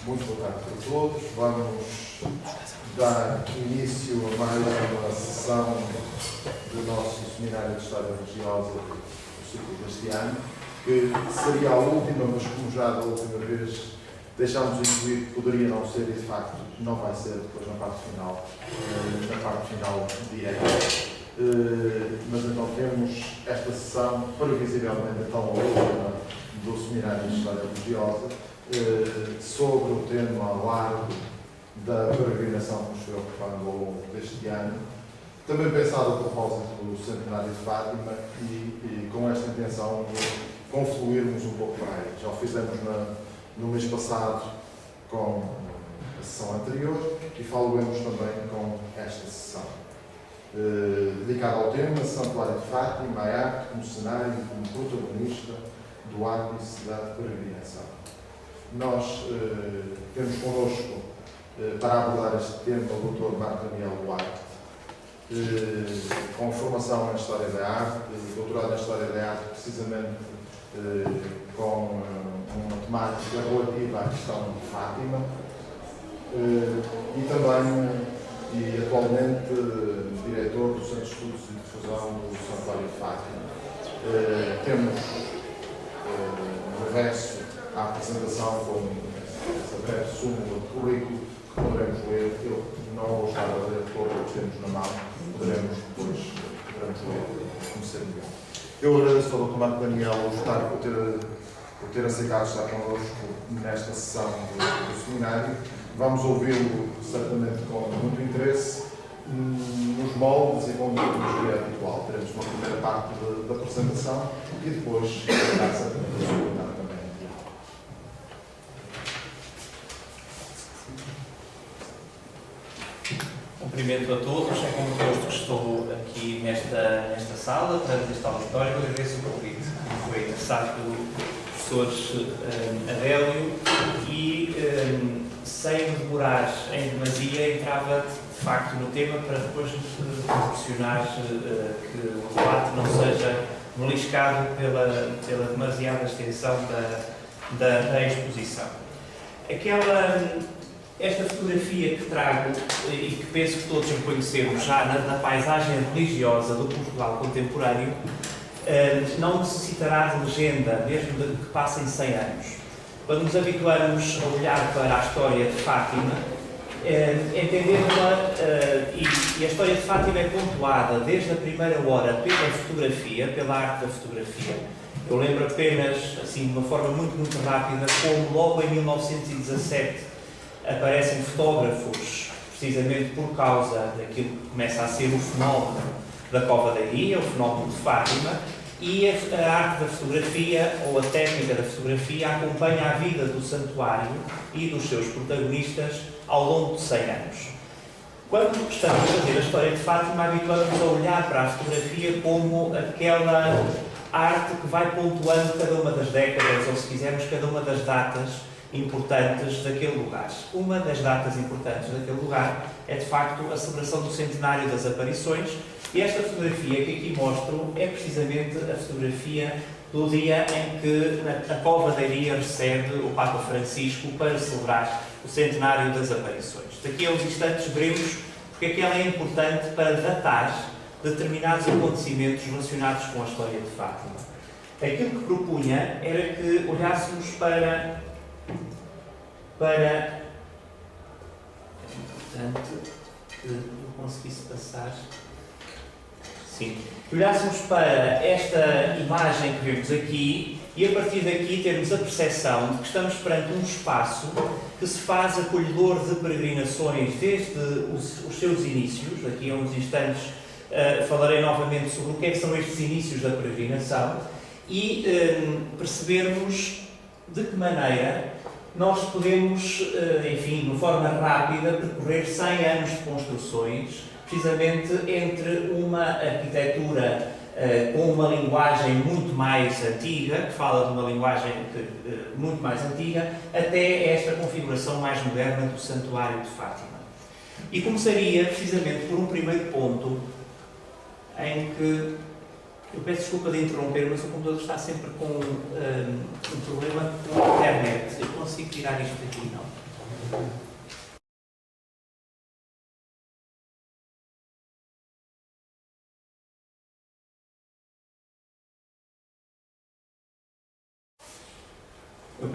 Muito boa tarde a todos. Vamos dar início a mais uma sessão do nosso Seminário de História Religiosa do ciclo deste ano, que seria a última, mas como já da última vez deixámos incluir que poderia não ser, e de facto não vai ser depois na parte final direta. Mas então temos esta sessão, previsivelmente então a última do Seminário de História Religiosa, sobre o tema largo da peregrinação que nos foi ocupando ao longo deste ano, também pensado a propósito do Centenário de Fátima e com esta intenção de confluirmos um pouco mais. Já o fizemos no mês passado com a sessão anterior e falaremos também com esta sessão. Dedicada ao tema Santuário de Fátima, a arte como cenário e como protagonista do ápice da peregrinação. Nós temos connosco, para abordar este tema, o Dr. Marco Daniel Duarte, com formação na História da Arte, doutorado na História da Arte, precisamente com uma temática relativa à questão de Fátima, e também, e atualmente, diretor do Centro de Estudos e Difusão do Santuário de Fátima. Temos, no resto, a apresentação com essa breve súmula de currículo que poderemos ler. Eu não vou estar a ler todo o que temos na mão, poderemos depois ler como ser melhor. Eu agradeço ao Dr. Marco Daniel por ter aceitado estar connosco nesta sessão do seminário. Vamos ouvi-lo certamente com muito interesse, nos moldes e com a metodologia habitual. Teremos uma primeira parte da apresentação e depois será certamente a segunda também. Cumprimento a todos, é com muito gosto que estou aqui nesta sala, perante este auditório. Eu agradeço o convite, que foi interessado pelo professor Adélio, e sem me demorar em demasia, entrava de facto no tema para depois proporcionar que o debate não seja beliscado pela demasiada extensão da exposição. Esta fotografia que trago, e que penso que todos reconhecemos já na paisagem religiosa do Portugal contemporâneo, não necessitará de legenda, mesmo que passem 100 anos. Quando nos habituamos a olhar para a história de Fátima, entendemos-la, e a história de Fátima é pontuada desde a primeira hora pela fotografia, pela arte da fotografia. Eu lembro apenas, assim, de uma forma muito rápida, como logo em 1917 aparecem fotógrafos, precisamente por causa daquilo que começa a ser o fenómeno da Cova da Iria, o fenómeno de Fátima, e a arte da fotografia, ou a técnica da fotografia, acompanha a vida do santuário e dos seus protagonistas ao longo de 100 anos. Quando estamos a fazer a história de Fátima, habituamos a olhar para a fotografia como aquela arte que vai pontuando cada uma das décadas, ou se quisermos, cada uma das datas importantes daquele lugar. Uma das datas importantes daquele lugar é, de facto, a celebração do centenário das aparições, e esta fotografia que aqui mostro é precisamente a fotografia do dia em que a Cova da Iria recebe o Papa Francisco para celebrar o centenário das aparições. Daqui a uns instantes veremos porque é que ela é importante para datar determinados acontecimentos relacionados com a história de Fátima. Aquilo que propunha era que olhássemos para é importante que eu conseguisse passar. Sim. Que olhássemos para esta imagem que vemos aqui e a partir daqui termos a percepção de que estamos perante um espaço que se faz acolhedor de peregrinações desde os seus inícios. Daqui a uns instantes falarei novamente sobre o que é que são estes inícios da peregrinação e percebermos de que maneira nós podemos, enfim, de forma rápida, percorrer 100 anos de construções, precisamente entre uma arquitetura com uma linguagem muito mais antiga, que fala de uma linguagem muito mais antiga, até esta configuração mais moderna do Santuário de Fátima. E começaria precisamente por um primeiro ponto em que eu peço desculpa de interromper, mas o computador está sempre com um problema com a internet. Eu consigo tirar isto aqui, não?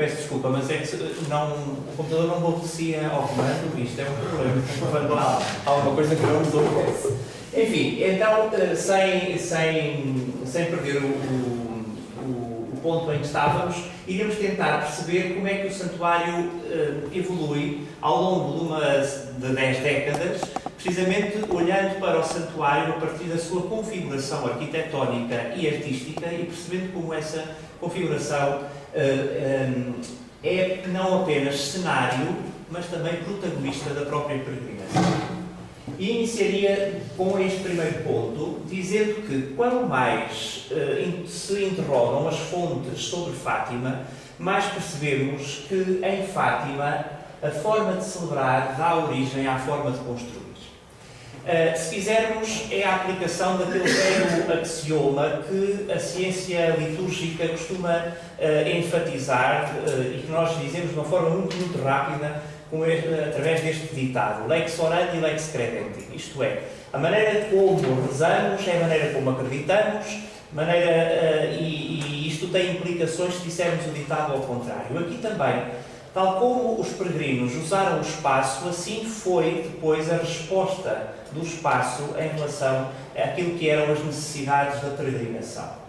peço desculpa, mas é que o computador não obedecia ao comando, isto é um problema, quando há alguma coisa que não nos obedece. Enfim, então, sem perder o ponto em que estávamos, iremos tentar perceber como é que o santuário evolui ao longo de 10 décadas, precisamente olhando para o santuário a partir da sua configuração arquitetónica e artística e percebendo como essa configuração é não apenas cenário, mas também protagonista da própria peregrinação. E iniciaria com este primeiro ponto, dizendo que quanto mais se interrogam as fontes sobre Fátima, mais percebemos que em Fátima a forma de celebrar dá origem à forma de construir. Se quisermos, é a aplicação daquele velho axioma que a ciência litúrgica costuma enfatizar e que nós dizemos de uma forma muito rápida, através deste ditado, lex orandi e lex credendi. Isto é, a maneira como rezamos é a maneira como acreditamos, e isto tem implicações se dissermos o ditado ao contrário. Aqui também, tal como os peregrinos usaram o espaço, assim foi depois a resposta do espaço em relação àquilo que eram as necessidades da peregrinação.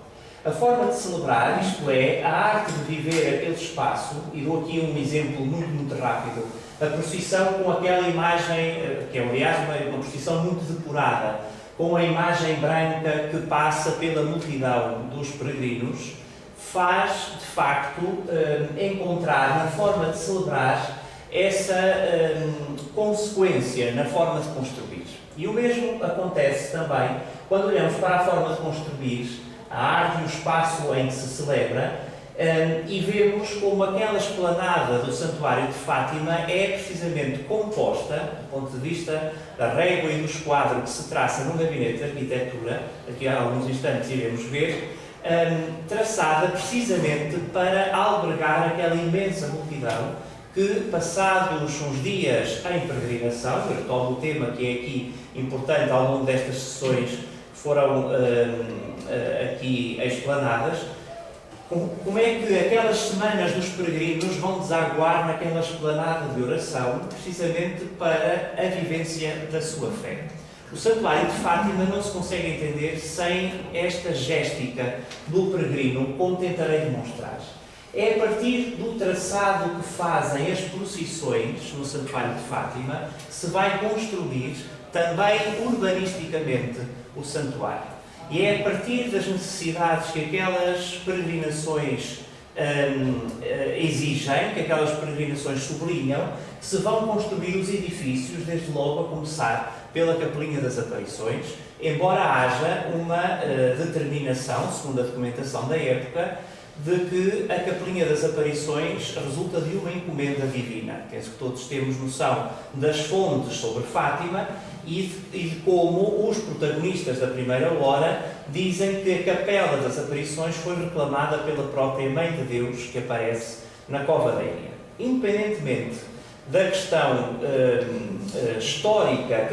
A forma de celebrar, isto é, a arte de viver aquele espaço, e dou aqui um exemplo muito rápido, a procissão com aquela imagem, que é aliás uma procissão muito depurada, com a imagem branca que passa pela multidão dos peregrinos, faz, de facto, encontrar na forma de celebrar essa consequência na forma de construir. E o mesmo acontece também quando olhamos para a forma de construir a arte e o espaço em que se celebra e vemos como aquela esplanada do Santuário de Fátima é precisamente composta, do ponto de vista da régua e do esquadro que se traça no Gabinete de Arquitetura, daqui a alguns instantes iremos ver, traçada precisamente para albergar aquela imensa multidão que, passados uns dias em peregrinação, eu retomo o tema que é aqui importante ao longo destas sessões que foram aqui explanadas, como é que aquelas semanas dos peregrinos vão desaguar naquela esplanada de oração, precisamente para a vivência da sua fé. O Santuário de Fátima não se consegue entender sem esta géstica do peregrino, como tentarei demonstrar. É a partir do traçado que fazem as procissões no Santuário de Fátima que se vai construir também urbanisticamente o santuário. E é a partir das necessidades que aquelas peregrinações exigem, que aquelas peregrinações sublinham, que se vão construir os edifícios, desde logo a começar pela Capelinha das Aparições, embora haja uma determinação, segundo a documentação da época, de que a Capelinha das Aparições resulta de uma encomenda divina. Penso que todos temos noção das fontes sobre Fátima e de como os protagonistas da primeira hora dizem que a Capela das Aparições foi reclamada pela própria Mãe de Deus que aparece na Cova da Iria. Independentemente da questão histórica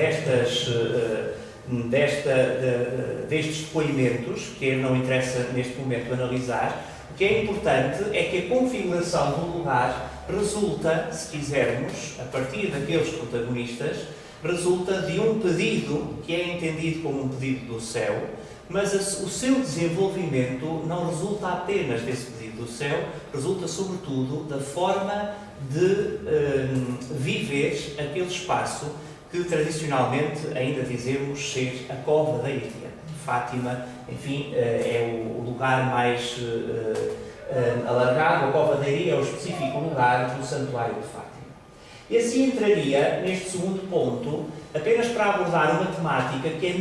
destes depoimentos, que não interessa neste momento analisar, o que é importante é que a configuração do lugar resulta, se quisermos, a partir daqueles protagonistas, resulta de um pedido que é entendido como um pedido do céu, mas o seu desenvolvimento não resulta apenas desse pedido do céu, resulta sobretudo da forma de viver aquele espaço que tradicionalmente ainda dizemos ser a Cova da Iria. Fátima, enfim, é o lugar mais alargado, a Cova da Iria é o específico lugar do Santuário de Fátima. E assim entraria neste segundo ponto, apenas para abordar uma temática que é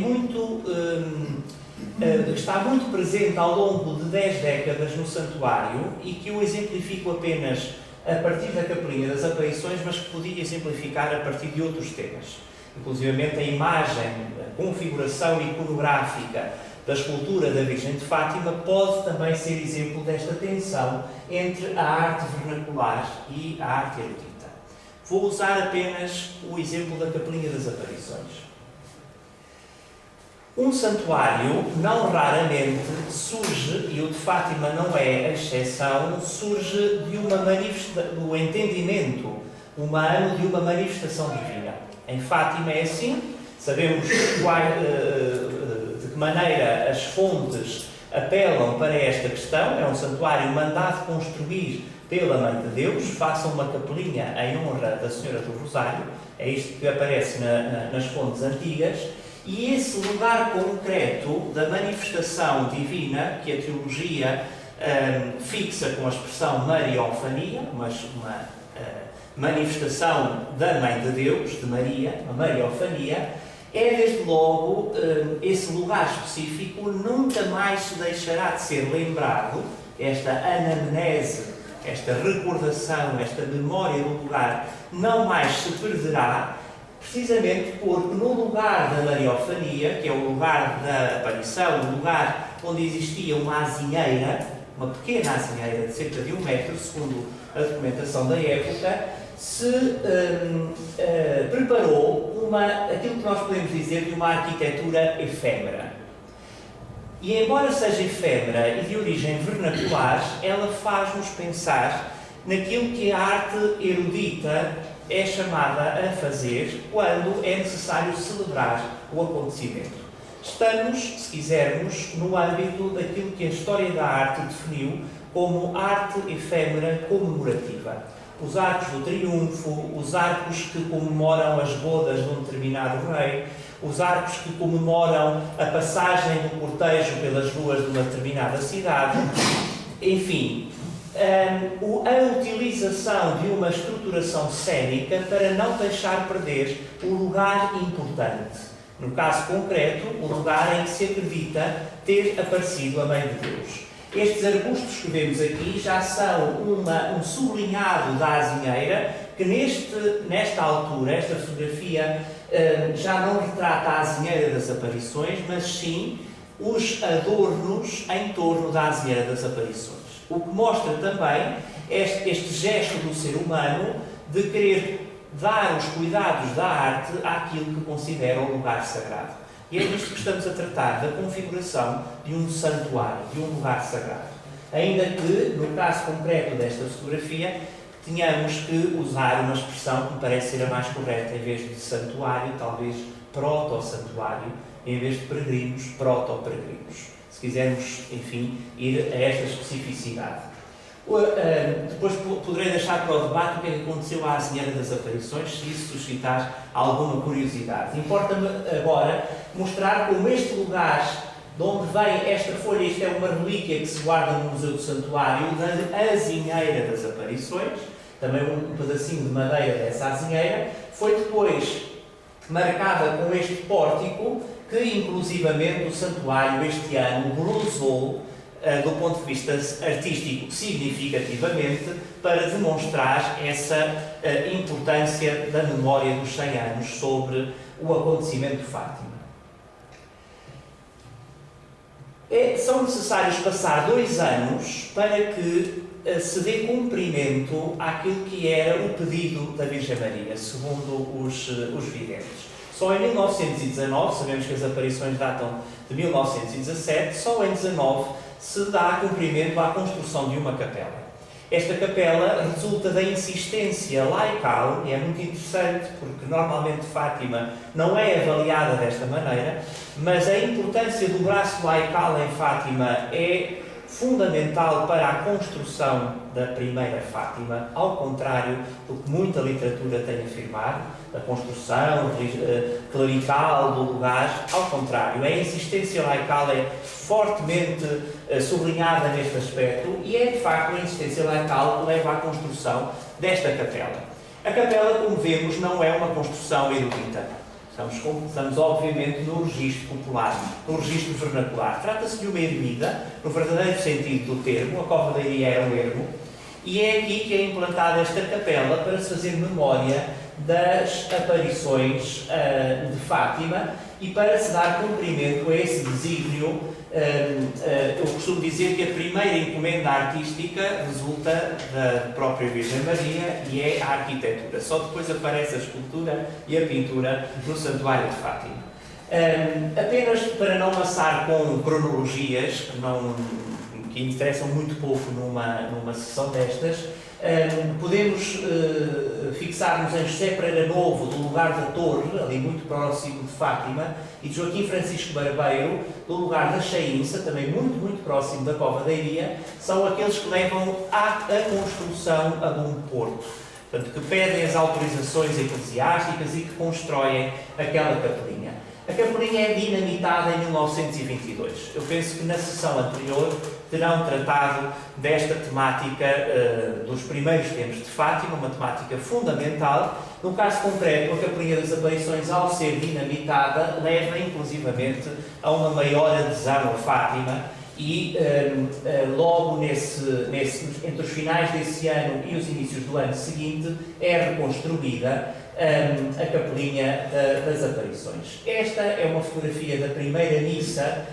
está muito presente ao longo de 10 décadas no santuário e que eu exemplifico apenas a partir da Capelinha das Aparições, mas que podia exemplificar a partir de outros temas. Inclusivamente a imagem, a configuração iconográfica da escultura da Virgem de Fátima pode também ser exemplo desta tensão entre a arte vernacular e a arte erudita. Vou usar apenas o exemplo da Capelinha das Aparições. Um santuário, não raramente, surge, e o de Fátima não é a exceção, surge de uma do entendimento humano de uma manifestação divina. Em Fátima é assim, sabemos de que maneira as fontes apelam para esta questão. É um santuário mandado construir pela Mãe de Deus, façam uma capelinha em honra da Senhora do Rosário, é isto que aparece nas fontes antigas, e esse lugar concreto da manifestação divina, que a teologia fixa com a expressão Mariofania, uma manifestação da Mãe de Deus, de Maria, uma Mariofania, é desde logo esse lugar específico nunca mais se deixará de ser lembrado, esta anamnese, esta recordação, esta memória do lugar, não mais se perderá, precisamente porque no lugar da Mariofania, que é o lugar da aparição, o lugar onde existia uma azinheira, uma pequena azinheira de cerca de 1 metro, segundo a documentação da época, se preparou aquilo que nós podemos dizer de uma arquitetura efêmera. E embora seja efêmera e de origem vernacular, ela faz-nos pensar naquilo que a arte erudita é chamada a fazer quando é necessário celebrar o acontecimento. Estamos, se quisermos, no âmbito daquilo que a história da arte definiu como arte efêmera comemorativa. Os arcos do triunfo, os arcos que comemoram as bodas de um determinado rei, os arcos que comemoram a passagem do cortejo pelas ruas de uma determinada cidade, enfim, a utilização de uma estruturação cênica para não deixar perder o lugar importante. No caso concreto, o lugar em que se acredita ter aparecido a Mãe de Deus. Estes arbustos que vemos aqui já são um sublinhado da azinheira, que nesta altura, esta fotografia já não retrata a azinheira das aparições, mas sim os adornos em torno da azinheira das aparições. O que mostra também este gesto do ser humano de querer dar os cuidados da arte àquilo que considera o lugar sagrado. E é disto que estamos a tratar, da configuração de um santuário, de um lugar sagrado. Ainda que, no caso concreto desta fotografia, tínhamos que usar uma expressão que me parece ser a mais correta, em vez de santuário, talvez proto-santuário, em vez de peregrinos, proto-peregrinos. Se quisermos, enfim, ir a esta especificidade. Depois poderei deixar para o debate o que é que aconteceu à Azinheira das Aparições, se isso suscitar alguma curiosidade. Importa-me agora mostrar como este lugar de onde vem esta folha, isto é uma relíquia que se guarda no Museu do Santuário, da Azinheira das Aparições, também um pedacinho de madeira dessa azinheira, foi depois marcada com este pórtico, que inclusivamente o santuário este ano glosou do ponto de vista artístico significativamente para demonstrar essa importância da memória dos 100 anos sobre o acontecimento de Fátima. São necessários passar 2 anos para que se dê cumprimento àquilo que era o pedido da Virgem Maria, segundo os videntes. Só em 1919, sabemos que as aparições datam de 1917, só em 19 se dá cumprimento à construção de uma capela. Esta capela resulta da insistência laical, e é muito interessante porque normalmente Fátima não é avaliada desta maneira, mas a importância do braço laical em Fátima é fundamental para a construção da primeira Fátima, ao contrário do que muita literatura tem afirmado, da construção clerical do lugar, ao contrário, a insistência laical é fortemente sublinhada neste aspecto e é de facto a insistência laical que leva à construção desta capela. A capela, como vemos, não é uma construção erudita. Estamos obviamente no registro popular, no registro vernacular. Trata-se de uma ermida, no verdadeiro sentido do termo, a cova da Iria era um ermo, e é aqui que é implantada esta capela para se fazer memória das aparições de Fátima e para se dar cumprimento a esse desígnio. Eu costumo dizer que a primeira encomenda artística resulta da própria Virgem Maria e é a arquitetura. Só depois aparece a escultura e a pintura no Santuário de Fátima. Apenas para não amassar com cronologias que interessam muito pouco numa sessão destas, podemos fixar-nos em José Pereira Novo, do lugar da Torre, ali muito próximo de Fátima, e de Joaquim Francisco Barbeiro, do lugar da Chainça, também muito próximo da Cova da Iria, são aqueles que levam à construção a um porto. Portanto, que pedem as autorizações eclesiásticas e que constroem aquela capelinha. A capelinha é dinamitada em 1922. Eu penso que na sessão anterior terão tratado desta temática dos primeiros tempos de Fátima, uma temática fundamental. No caso concreto, a Capelinha das Aparições, ao ser dinamitada, leva inclusivamente a uma maior adesão a Fátima e logo entre os finais desse ano e os inícios do ano seguinte é reconstruída a Capelinha das Aparições. Esta é uma fotografia da primeira missa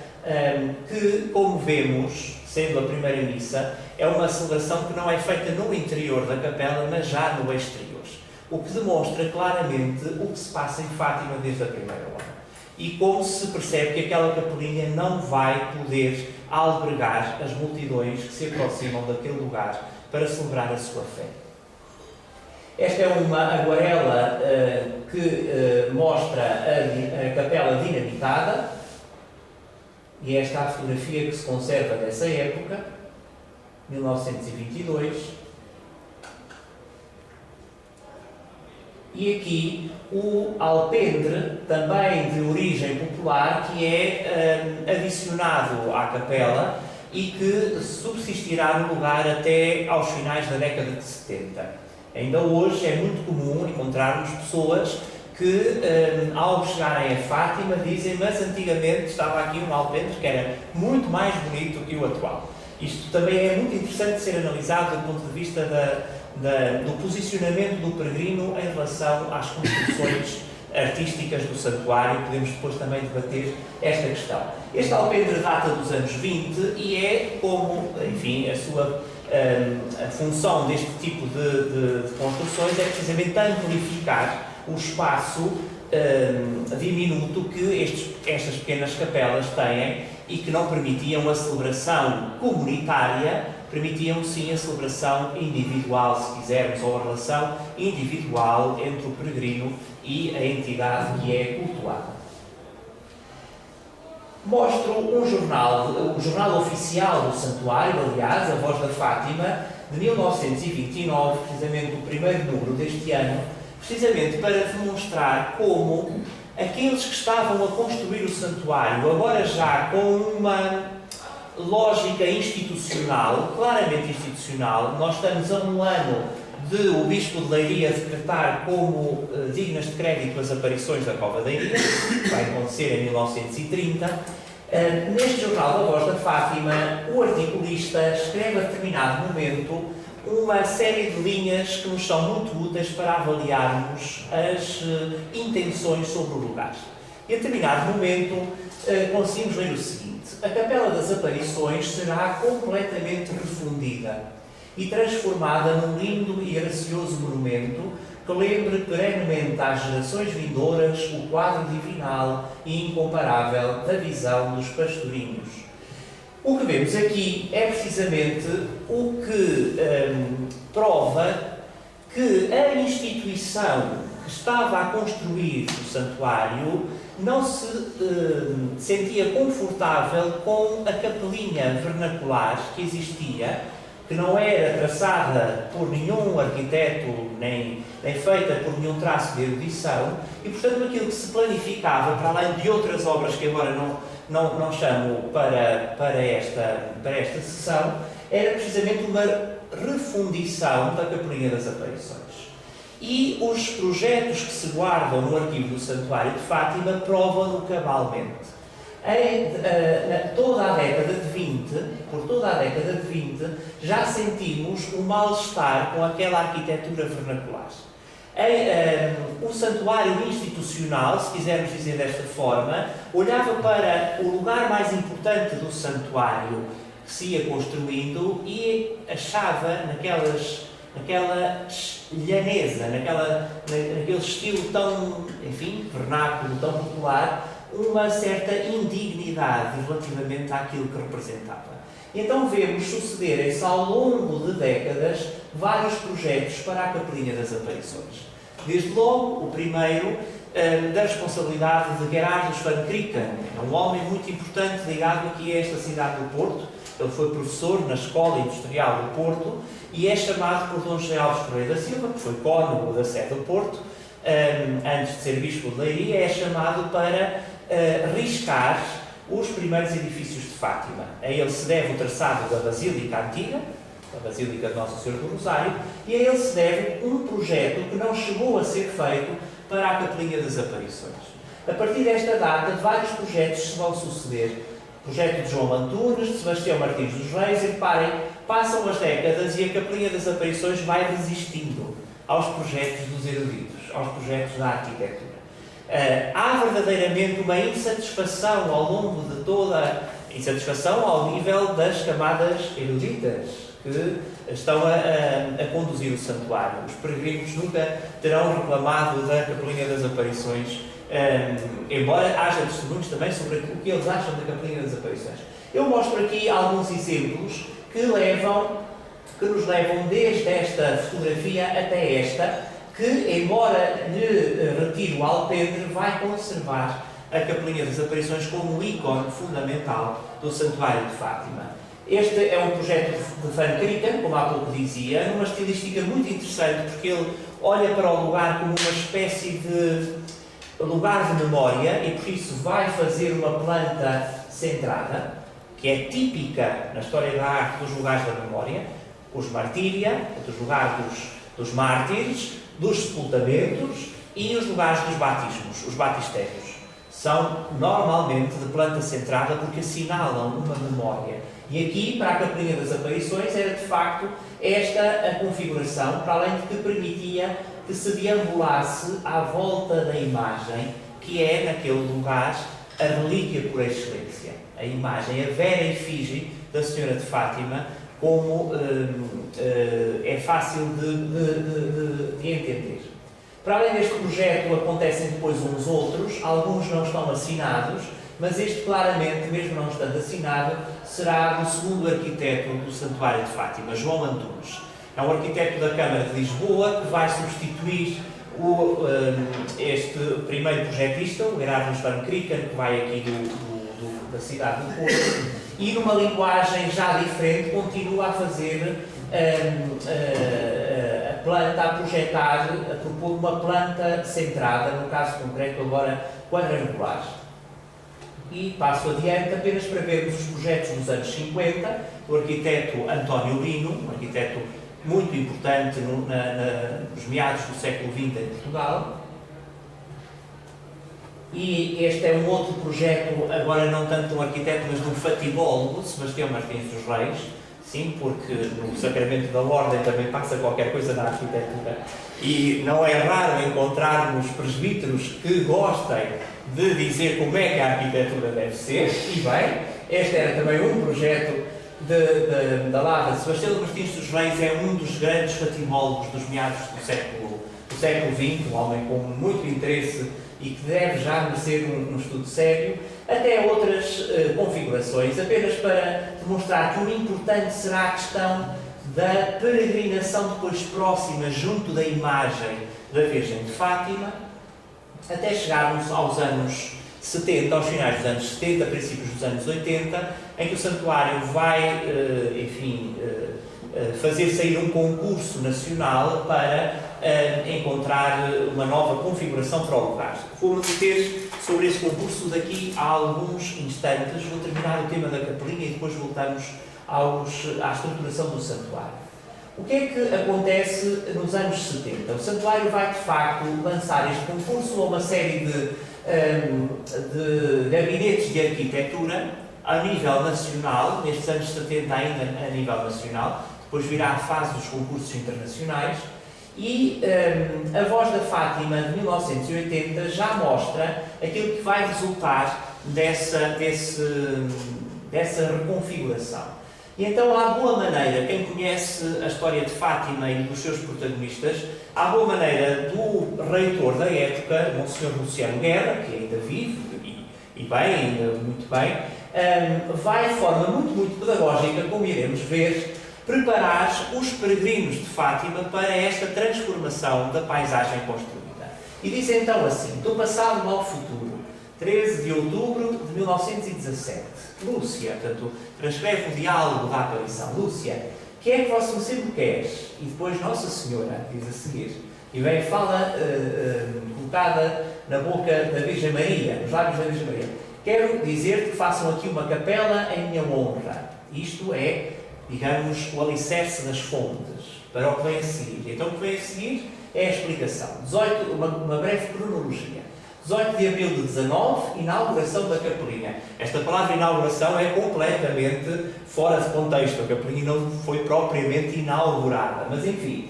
que, como vemos, sendo a primeira missa, é uma celebração que não é feita no interior da capela, mas já no exterior. O que demonstra claramente o que se passa em Fátima desde a primeira hora. E como se percebe que aquela capelinha não vai poder albergar as multidões que se aproximam daquele lugar para celebrar a sua fé. Esta é uma aguarela que mostra a capela dinamitada, e esta é a fotografia que se conserva dessa época, 1922. E aqui o alpendre, também de origem popular, que é adicionado à capela e que subsistirá no lugar até aos finais da década de 70. Ainda hoje é muito comum encontrarmos pessoas que, ao chegarem a Fátima, dizem: mas antigamente estava aqui um alpendre que era muito mais bonito que o atual. Isto também é muito interessante de ser analisado do ponto de vista do posicionamento do peregrino em relação às construções artísticas do santuário. Podemos depois também debater esta questão. Este alpendre data dos anos 20 e é como, enfim, a função deste tipo de construções é precisamente amplificar o espaço diminuto que estas pequenas capelas têm e que não permitiam a celebração comunitária, permitiam sim a celebração individual, se quisermos, ou a relação individual entre o peregrino e a entidade que é cultuada. Mostro o jornal oficial do santuário, aliás, A Voz da Fátima, de 1929, precisamente o primeiro número deste ano, precisamente para demonstrar como aqueles que estavam a construir o santuário, agora já com uma lógica institucional, claramente institucional, nós estamos a um ano de o Bispo de Leiria decretar como dignas de crédito as aparições da Cova da Iria, que vai acontecer em 1930. Neste jornal da Voz da Fátima, o articulista escreve a determinado momento uma série de linhas que nos são muito úteis para avaliarmos as intenções sobre o lugar. E a determinado momento conseguimos ler o seguinte: a Capela das Aparições será completamente refundida e transformada num lindo e gracioso monumento que lembre perenemente às gerações vindouras o quadro divinal e incomparável da visão dos pastorinhos. O que vemos aqui é precisamente o que prova que a instituição que estava a construir o santuário não se sentia confortável com a capelinha vernacular que existia, que não era traçada por nenhum arquiteto, nem feita por nenhum traço de erudição, e portanto aquilo que se planificava, para além de outras obras que agora não chamo para esta sessão, era precisamente uma refundição da Capelinha das Aparições. E os projetos que se guardam no arquivo do Santuário de Fátima provam-no cabalmente. Por toda a década de 20, já sentimos um mal-estar com aquela arquitetura vernacular. O santuário institucional, se quisermos dizer desta forma, olhava para o lugar mais importante do santuário que se ia construindo e achava naquelas naquela lhaneza, naquele estilo tão, enfim, vernáculo, tão popular, uma certa indignidade relativamente àquilo que representava. E então vemos sucederem-se ao longo de décadas vários projetos para a Capelinha das Aparições. Desde logo, o primeiro, da responsabilidade de Gerardus van Krieken, é um homem muito importante ligado aqui a esta cidade do Porto. Ele foi professor na Escola Industrial do Porto e é chamado por Dom José Alves Correia da Silva, que foi cônego da sede do Porto, antes de ser bispo de Leiria, é chamado para riscar os primeiros edifícios de Fátima. A ele se deve o traçado da Basílica Antiga, a Basílica de Nossa Senhora do Rosário, e a ele se deve um projeto que não chegou a ser feito para a Capelinha das Aparições. A partir desta data, vários projetos se vão suceder. O projeto de João Antunes, de Sebastião Martins dos Reis, e reparem, passam as décadas e a Capelinha das Aparições vai resistindo aos projetos dos eruditos, aos projetos da arquitetura. Há verdadeiramente uma insatisfação ao longo de toda a insatisfação ao nível das camadas eruditas que estão a conduzir o santuário. Os peregrinos nunca terão reclamado da Capelinha das Aparições, embora haja testemunhos também sobre o que eles acham da Capelinha das Aparições. Eu mostro aqui alguns exemplos que nos levam desde esta fotografia até esta, que, embora lhe retire o alpendre, vai conservar a Capelinha das Aparições como um ícone fundamental do Santuário de Fátima. Este é um projeto de Van Krieken, como há pouco dizia, numa estilística muito interessante, porque ele olha para o lugar como uma espécie de lugar de memória e, por isso, vai fazer uma planta centrada, que é típica na história da arte dos lugares da memória, os martíria, dos lugares dos mártires, dos sepultamentos e os lugares dos batismos, os batistérios. São normalmente de planta centrada porque assinalam uma memória. E aqui, para a Capelinha das Aparições, era de facto esta a configuração, para além de que permitia que se deambulasse à volta da imagem, que é, naquele lugar, a relíquia por excelência. A imagem, a vera efígie da Senhora de Fátima, como é fácil de entender. Para além deste projeto, acontecem depois uns outros, alguns não estão assinados, mas este claramente, mesmo não estando assinado, será do segundo arquiteto do Santuário de Fátima, João Antunes. É um arquiteto da Câmara de Lisboa que vai substituir este primeiro projetista, o Gerardus van Krieken, que vai aqui da cidade do Porto, e numa linguagem já diferente continua a fazer a planta, a projetar, a propor uma planta centrada, no caso concreto agora quadrangular. E passo adiante apenas para vermos os projetos dos anos 50, do arquiteto António Lino, um arquiteto muito importante nos meados do século XX em Portugal. E este é um outro projeto, agora não tanto de um arquiteto, mas de um fativólogo, Sebastião Martins dos Reis. Sim, porque no Sacramento da Ordem também passa qualquer coisa na arquitetura. E não é raro encontrarmos presbíteros que gostem de dizer como é que a arquitetura deve ser. E bem, este era também um projeto da Lavra. Sebastião Martins dos Reis é um dos grandes fatimólogos dos meados do século XX, um homem com muito interesse e que deve já merecer um estudo sério, até outras configurações, apenas para demonstrar que o importante será a questão da peregrinação depois próxima junto da imagem da Virgem de Fátima, até chegarmos aos anos 70, aos finais dos anos 70, princípios dos anos 80, em que o santuário vai, fazer sair um concurso nacional para encontrar uma nova configuração para o lugar. Vou-me deter sobre esse concurso daqui a alguns instantes. Vou terminar o tema da capelinha e depois voltamos à estruturação do santuário. O que é que acontece nos anos 70? O santuário vai, de facto, lançar este concurso a uma série de gabinetes de arquitetura a nível nacional, nestes anos 70 ainda a nível nacional, depois virá a fase dos concursos internacionais, e a Voz da Fátima de 1980 já mostra aquilo que vai resultar dessa reconfiguração. E então, à boa maneira, quem conhece a história de Fátima e dos seus protagonistas, à boa maneira do reitor da época, Monsenhor Luciano Guerra, que ainda vive, e bem, ainda muito bem, vai de forma muito pedagógica, como iremos ver, preparar os peregrinos de Fátima para esta transformação da paisagem construída. E diz então assim: do passado ao futuro, 13 de outubro de 1917. Lúcia, portanto, transcreve o diálogo da aparição. Lúcia, que é que vosso sempre queres? E depois Nossa Senhora, diz a seguir. E vem fala colocada na boca da Virgem Maria, nos lábios da Virgem Maria. Quero dizer que façam aqui uma capela em minha honra. Isto é, digamos, o alicerce das fontes, para o que vem a seguir. Então, o que vem a seguir é a explicação. 18, uma breve cronologia. 18 de abril de 19, inauguração da capelinha. Esta palavra inauguração é completamente fora de contexto. A capelinha não foi propriamente inaugurada, mas enfim.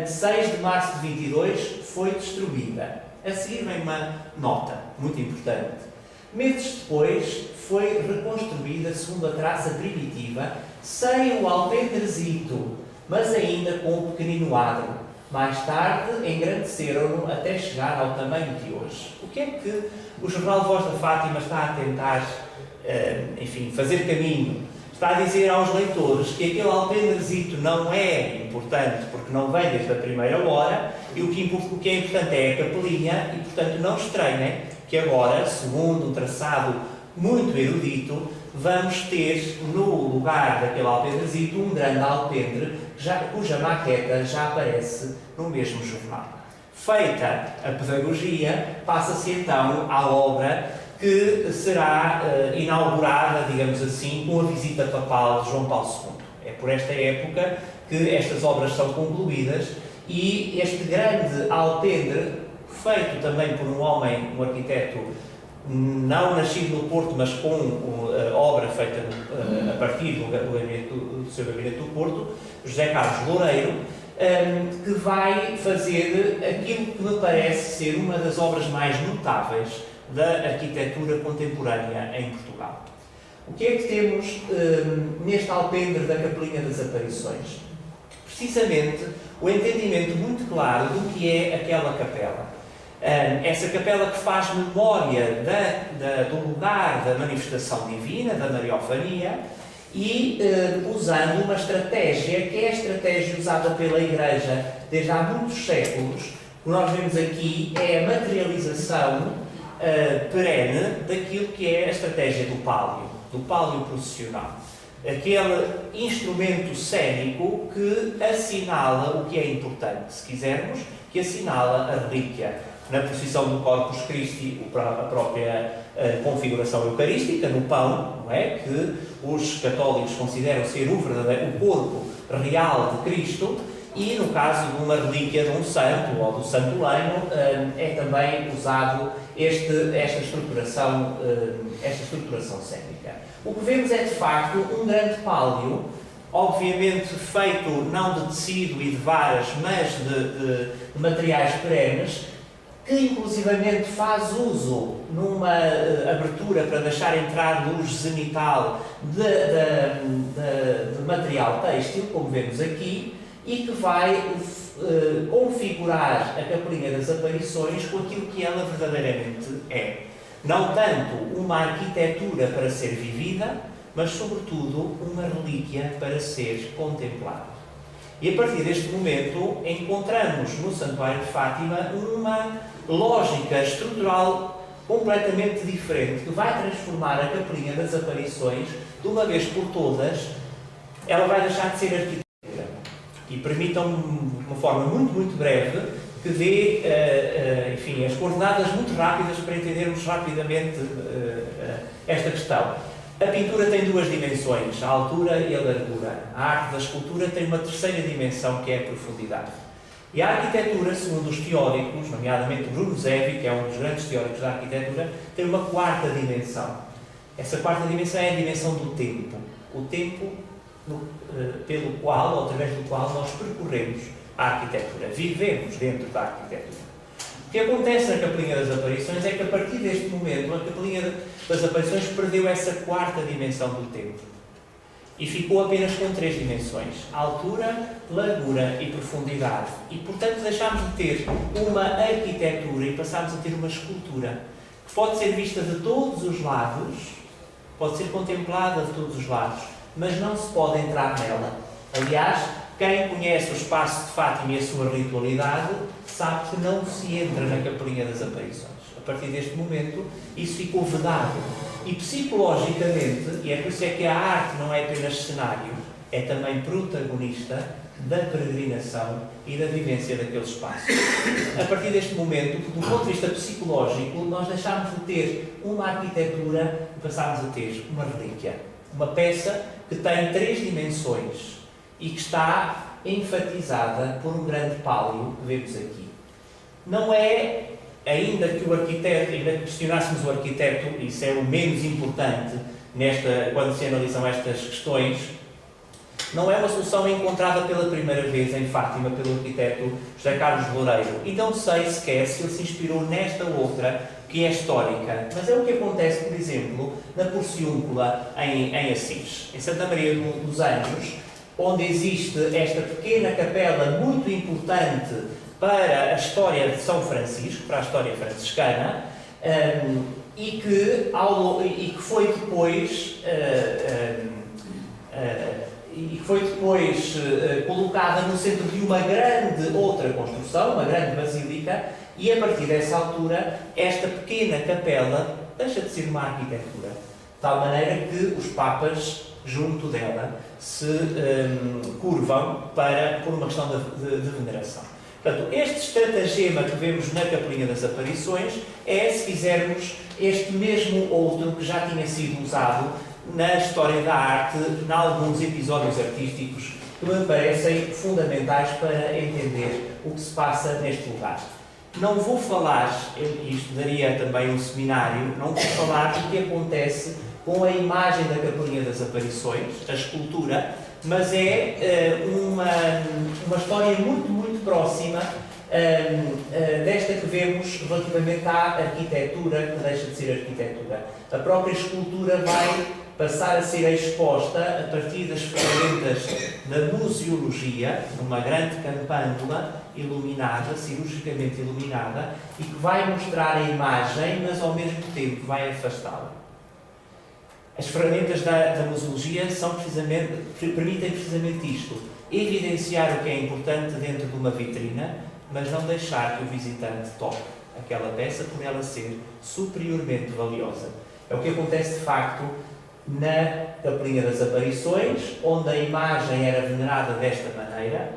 6 de março de 22 foi destruída. A seguir vem uma nota muito importante. Meses depois foi reconstruída segundo a traça primitiva, sem o alpendrezito, mas ainda com o pequenino adro. Mais tarde engrandeceram-no até chegar ao tamanho de hoje. O que é que o Jornal de Voz da Fátima está a tentar, enfim, fazer caminho? Está a dizer aos leitores que aquele alpendrezito não é importante porque não vem desde a primeira hora, e o que é importante é a capelinha, e portanto não estranhem que agora, segundo um traçado muito erudito, vamos ter no lugar daquele alpendrezito um grande alpendre cuja maqueta já aparece no mesmo jornal. Feita a pedagogia, passa-se então à obra que será inaugurada, digamos assim, com a visita papal de João Paulo II. É por esta época que estas obras são concluídas e este grande alpendre, feito também por um homem, um arquiteto não nascido no Porto, mas com a obra feita a partir do seu gabinete do Porto, José Carlos Loureiro, que vai fazer aquilo que me parece ser uma das obras mais notáveis da arquitetura contemporânea em Portugal. O que é que temos neste alpendre da Capelinha das Aparições? Precisamente o entendimento muito claro do que é aquela capela. Essa capela que faz memória do lugar da manifestação divina, da Mariofania, e usando uma estratégia que é a estratégia usada pela Igreja desde há muitos séculos. O que nós vemos aqui é a materialização perene daquilo que é a estratégia do pálio processional. Aquele instrumento cênico que assinala o que é importante, se quisermos, que assinala a relíquia. Na procissão do Corpus Christi, a própria configuração eucarística, no pão, não é? Que os católicos consideram ser o corpo real de Cristo, e no caso de uma relíquia de um santo ou do santo leno, é também usado esta estruturação cênica. O que vemos é, de facto, um grande pálio, obviamente feito não de tecido e de varas, mas de materiais perenes, que inclusivamente faz uso numa abertura para deixar entrar luz zenital de material têxtil, como vemos aqui, e que vai configurar a Capelinha das Aparições com aquilo que ela verdadeiramente é. Não tanto uma arquitetura para ser vivida, mas sobretudo uma relíquia para ser contemplada. E a partir deste momento encontramos no Santuário de Fátima uma lógica estrutural completamente diferente, que vai transformar a Capelinha das Aparições, de uma vez por todas, ela vai deixar de ser arquitetura. E permitam-me, de uma forma muito breve, que dê, enfim, as coordenadas muito rápidas para entendermos rapidamente esta questão. A pintura tem duas dimensões, a altura e a largura. A arte da escultura tem uma terceira dimensão, que é a profundidade. E a arquitetura, segundo os teóricos, nomeadamente Bruno Zevi, que é um dos grandes teóricos da arquitetura, tem uma quarta dimensão. Essa quarta dimensão é a dimensão do tempo. O tempo pelo qual, ou através do qual, nós percorremos a arquitetura, vivemos dentro da arquitetura. O que acontece na Capelinha das Aparições é que, a partir deste momento, a Capelinha das Aparições perdeu essa quarta dimensão do tempo. e ficou apenas com 3 dimensões: altura, largura e profundidade. E, portanto, deixámos de ter uma arquitetura e passámos a ter uma escultura que pode ser vista de todos os lados, pode ser contemplada de todos os lados, mas não se pode entrar nela. Aliás, quem conhece o espaço de Fátima e a sua ritualidade sabe que não se entra na Capelinha das Aparições. A partir deste momento, isso ficou vedado. E psicologicamente, e é por isso é que a arte não é apenas cenário, é também protagonista da peregrinação e da vivência daquele espaço. A partir deste momento, do ponto de vista psicológico, nós deixámos de ter uma arquitetura e passámos a ter uma relíquia. Uma peça que tem 3 dimensões e que está enfatizada por um grande pálio que vemos aqui. Não é, ainda que o arquiteto, ainda que questionássemos o arquiteto, isso é o menos importante quando se analisam estas questões, não é uma solução encontrada pela primeira vez em Fátima pelo arquiteto José Carlos Loureiro. E não sei sequer se ele se inspirou nesta outra, que é histórica. Mas é o que acontece, por exemplo, na Porciúncula em Assis, em Santa Maria dos Anjos, onde existe esta pequena capela muito importante para a história de São Francisco, para a história franciscana, e que foi depois colocada no centro de uma grande outra construção, uma grande basílica, e a partir dessa altura esta pequena capela deixa de ser uma arquitetura, de tal maneira que os papas junto dela se curvam por uma questão de veneração. Portanto, este estratagema que vemos na Capelinha das Aparições é, se quisermos, este mesmo outro que já tinha sido usado na história da arte, em alguns episódios artísticos que me parecem fundamentais para entender o que se passa neste lugar. Não vou falar, e isto daria também um seminário, não vou falar do que acontece com a imagem da Capelinha das Aparições, a escultura, mas é uma história muito, muito próxima desta que vemos relativamente à arquitetura, que deixa de ser arquitetura. A própria escultura vai passar a ser exposta a partir das ferramentas da museologia, numa grande campânula iluminada, cirurgicamente iluminada, e que vai mostrar a imagem, mas ao mesmo tempo vai afastá-la. As ferramentas da museologia permitem precisamente isto: evidenciar o que é importante dentro de uma vitrina, mas não deixar que o visitante toque aquela peça por ela ser superiormente valiosa. É o que acontece de facto na Capelinha das Aparições, onde a imagem era venerada desta maneira,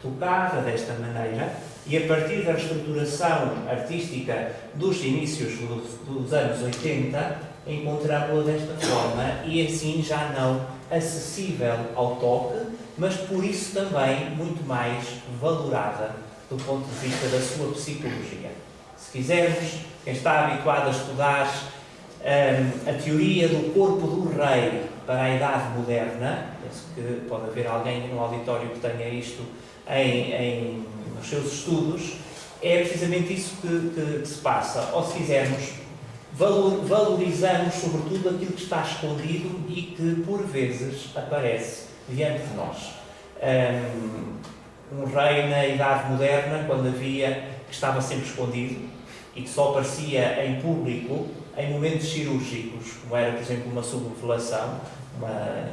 tocada desta maneira, e a partir da reestruturação artística dos inícios dos anos 80, encontramos-la desta forma e assim já não acessível ao toque, mas por isso também muito mais valorada do ponto de vista da sua psicologia. Se quisermos, quem está habituado a estudar a teoria do corpo do rei para a Idade Moderna, penso que pode haver alguém no auditório que tenha isto nos seus estudos, é precisamente isso que se passa. Ou, se quisermos, valorizamos sobretudo aquilo que está escondido e que por vezes aparece diante de nós. Um rei na Idade Moderna, quando que estava sempre escondido e que só aparecia em público em momentos cirúrgicos, como era, por exemplo, uma subrevelação, uma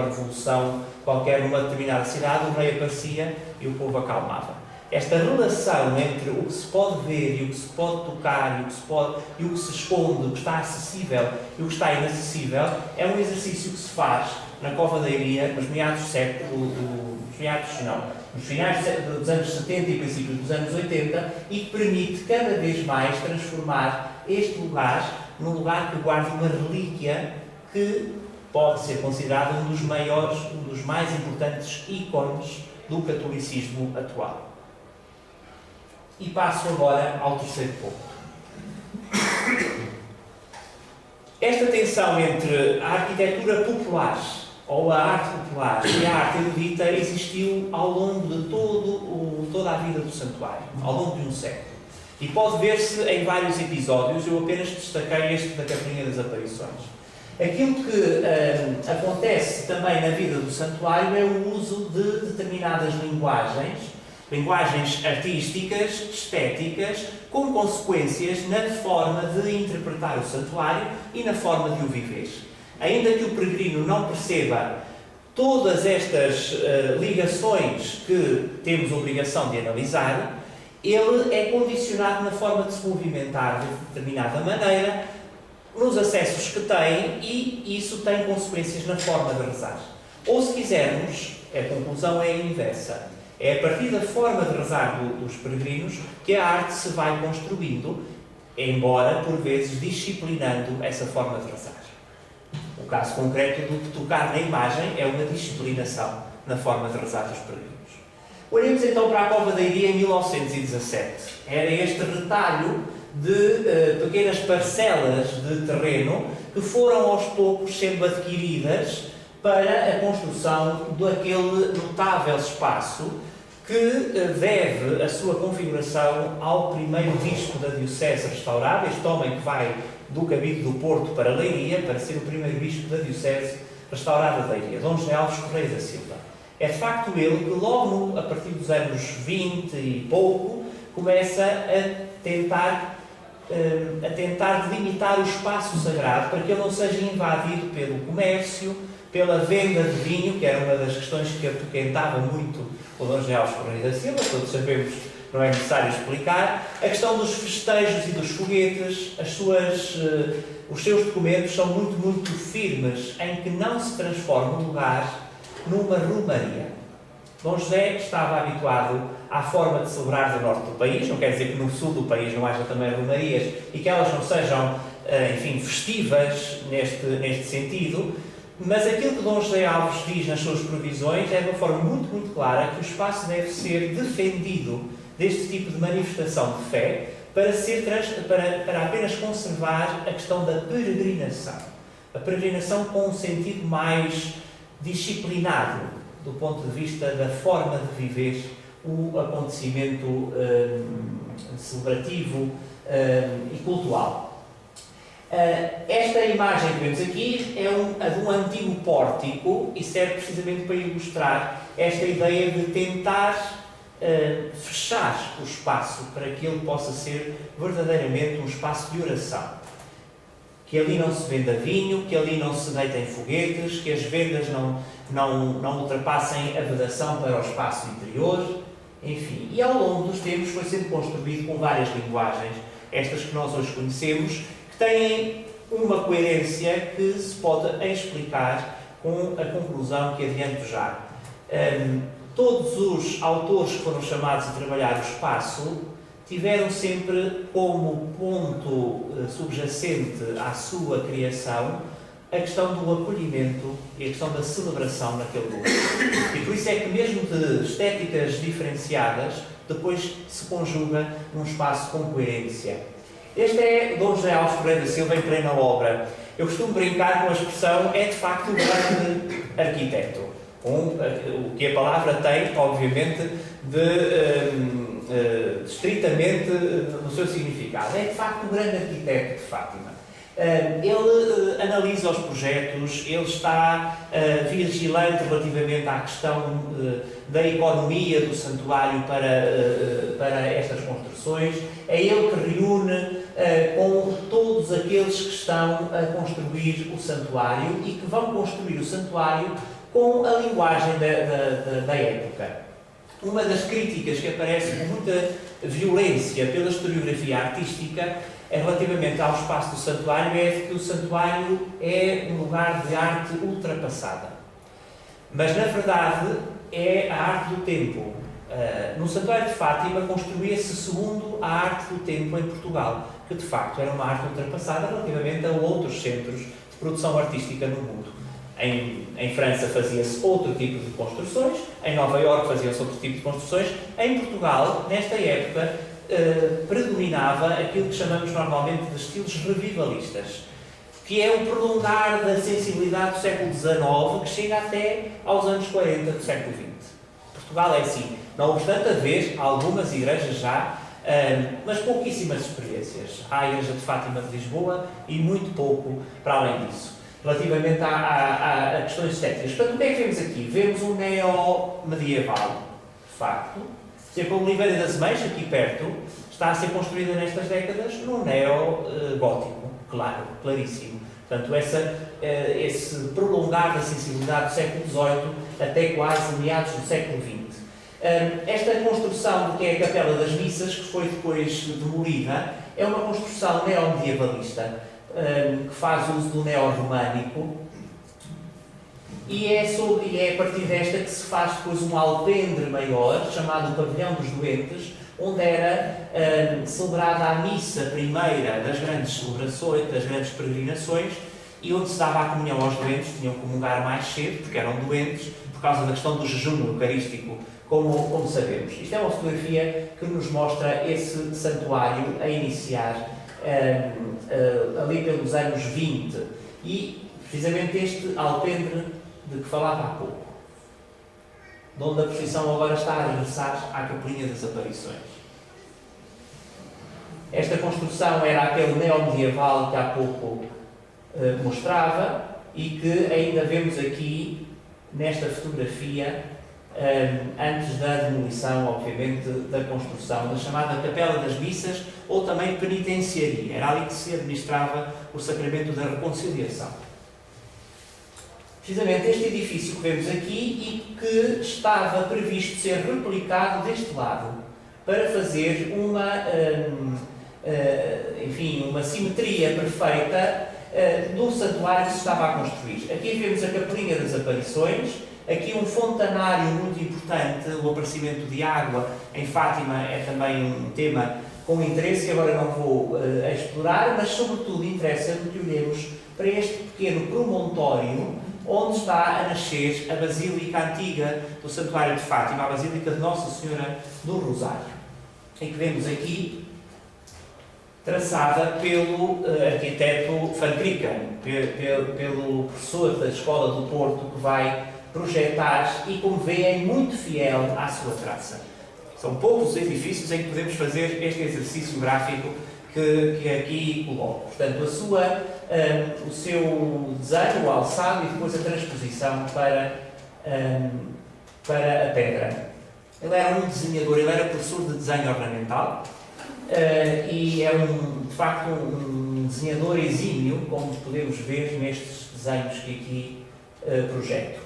revolução qualquer numa determinada cidade, o rei aparecia e o povo acalmava. Esta relação entre o que se pode ver e o que se pode tocar e o que se esconde, o que está acessível e o que está inacessível, é um exercício que se faz na Cova da Iria nos finais dos anos 70 e princípios dos anos 80, e que permite cada vez mais transformar este lugar num lugar que guarda uma relíquia que pode ser considerado um dos mais importantes ícones do catolicismo atual. E passo agora ao terceiro ponto. Esta tensão entre a arquitetura popular, ou a arte popular, e a arte erudita existiu ao longo de toda a vida do santuário, ao longo de um século. E pode ver-se em vários episódios, eu apenas destaquei este da Capelinha das Aparições. Aquilo que acontece também na vida do santuário é o uso de determinadas linguagens artísticas, estéticas, com consequências na forma de interpretar o santuário e na forma de o viver. Ainda que o peregrino não perceba todas estas ligações que temos obrigação de analisar, ele é condicionado na forma de se movimentar de determinada maneira, nos acessos que tem, e isso tem consequências na forma de rezar. Ou, se quisermos, a conclusão é a inversa. É a partir da forma de rezar dos peregrinos que a arte se vai construindo, embora, por vezes, disciplinando essa forma de rezar. O caso concreto do tocar na imagem é uma disciplinação na forma de rezar dos peregrinos. Olhemos então para a Cova da Iria em 1917. Era este retalho de pequenas parcelas de terreno que foram aos poucos sendo adquiridas para a construção daquele notável espaço que deve a sua configuração ao primeiro bispo da Diocese restaurada, este homem que vai do Cabido do Porto para Leiria, para ser o primeiro bispo da Diocese restaurada de Leiria, Dom José Alves Correia da Silva. É de facto ele que logo a partir dos anos 20 e pouco começa a tentar delimitar o espaço sagrado para que ele não seja invadido pelo comércio, pela venda de vinho, que era uma das questões que apoquentava muito o Dom José Alves Correia da Silva, todos sabemos, não é necessário explicar. A questão dos festejos e dos foguetes, os seus documentos são muito firmes em que não se transforma um lugar numa romaria. Dom José estava habituado à forma de celebrar do norte do país, não quer dizer que no sul do país não haja também romarias e que elas não sejam, festivas neste sentido, mas aquilo que Dom José Alves diz nas suas previsões é de uma forma muito clara que o espaço deve ser defendido deste tipo de manifestação de fé para apenas conservar a questão da peregrinação. A peregrinação com um sentido mais disciplinado, do ponto de vista da forma de viver o acontecimento celebrativo e cultural. Esta imagem que vemos aqui é a de um antigo pórtico e serve precisamente para ilustrar esta ideia de tentar fechar o espaço para que ele possa ser verdadeiramente um espaço de oração. Que ali não se venda vinho, que ali não se deitem foguetes, que as vendas não ultrapassem a vedação para o espaço interior, enfim. E ao longo dos tempos foi sendo construído com várias linguagens, estas que nós hoje conhecemos, que têm uma coerência que se pode explicar com a conclusão que adianto já. Todos os autores que foram chamados a trabalhar o espaço tiveram sempre como ponto subjacente à sua criação a questão do acolhimento e a questão da celebração naquele lugar. E por isso é que mesmo de estéticas diferenciadas, depois se conjuga num espaço com coerência. Este é Dom José Alves Correia da Silva em plena obra. Eu costumo brincar com a expressão, é de facto um grande arquiteto. O que a palavra tem, obviamente, estritamente no seu significado. É de facto um grande arquiteto de Fátima. Ele analisa os projetos, ele está vigilante relativamente à questão da economia do santuário para estas construções. É ele que reúne com todos aqueles que estão a construir o santuário e que vão construir o santuário com a linguagem da época. Uma das críticas que aparece com muita violência pela historiografia artística relativamente ao espaço do santuário é de que o santuário é um lugar de arte ultrapassada. Mas, na verdade, é a arte do tempo. No Santuário de Fátima construía-se segundo a arte do tempo em Portugal, que de facto era uma arte ultrapassada relativamente a outros centros de produção artística no mundo. Em França fazia-se outro tipo de construções, em Nova Iorque fazia-se outro tipo de construções, em Portugal, nesta época, predominava aquilo que chamamos normalmente de estilos revivalistas, que é o prolongar da sensibilidade do século XIX, que chega até aos anos 40 do século XX. Portugal é assim, não obstante haver algumas igrejas já, mas pouquíssimas experiências. Há a Igreja de Fátima de Lisboa e muito pouco para além disso. relativamente a questões estéticas. Portanto, o que é que vemos aqui? Vemos um neo-medieval, de facto. Por exemplo, a Oliveira das Meias, aqui perto, está a ser construída nestas décadas no neo-gótico, claro, claríssimo. Portanto, esse prolongar da sensibilidade do século XVIII até quase meados do século XX. Esta construção do que é a Capela das Missas, que foi depois demolida, é uma construção neomedievalista, que faz uso do neo-românico, e é a partir desta que se faz depois um alpendre maior, chamado Pavilhão dos Doentes, onde era celebrada a missa primeira das grandes celebrações, das grandes peregrinações, e onde se dava a comunhão aos doentes, tinham que comungar mais cedo, porque eram doentes, por causa da questão do jejum eucarístico, como sabemos. Isto é uma fotografia que nos mostra esse santuário a iniciar ali pelos anos 20, e precisamente este alpendre de que falava há pouco, de onde a procissão agora está a regressar à Capelinha das Aparições. Esta construção era aquele neomedieval que há pouco mostrava e que ainda vemos aqui nesta fotografia, antes da demolição, obviamente, da construção da chamada Capela das Missas, ou também penitenciaria. Era ali que se administrava o sacramento da reconciliação. Precisamente este edifício que vemos aqui e que estava previsto ser replicado deste lado, para fazer uma simetria perfeita do santuário que se estava a construir. Aqui vemos a Capelinha das Aparições, aqui um fontanário muito importante, o aparecimento de água em Fátima é também um tema com interesse que agora não vou explorar, mas sobretudo interessa-me que olhemos para este pequeno promontório onde está a nascer a Basílica Antiga do Santuário de Fátima, a Basílica de Nossa Senhora do Rosário, e que vemos aqui traçada pelo arquiteto Van Krieken, pelo professor da Escola do Porto, que vai projetar e, como vê, é muito fiel à sua traça. São poucos os edifícios em que podemos fazer este exercício gráfico que aqui coloco. Portanto, o seu desenho, o alçado e depois a transposição para a pedra. Ele era um desenhador, ele era professor de desenho ornamental e é de facto um desenhador exímio, como podemos ver nestes desenhos que aqui projeto.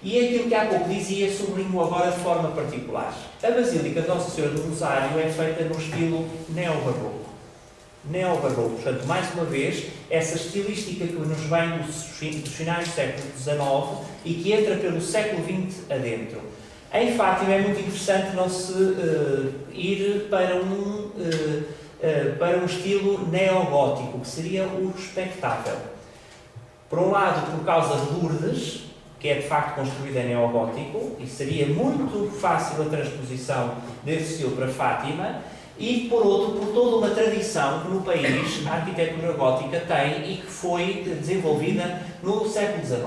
E aquilo que há pouco dizia, sublinho agora de forma particular. A Basílica de Nossa Senhora do Rosário é feita no estilo neobarroco. Neobarroco, portanto, mais uma vez, essa estilística que nos vem dos finais do século XIX e que entra pelo século XX adentro. Em Fátima é muito interessante não se ir para um estilo neogótico, que seria o respectável. Por um lado, por causa de Lourdes, que é de facto construída em neogótico, e seria muito fácil a transposição desse estilo para Fátima, e por outro, por toda uma tradição que no país a arquitetura gótica tem e que foi desenvolvida no século XIX.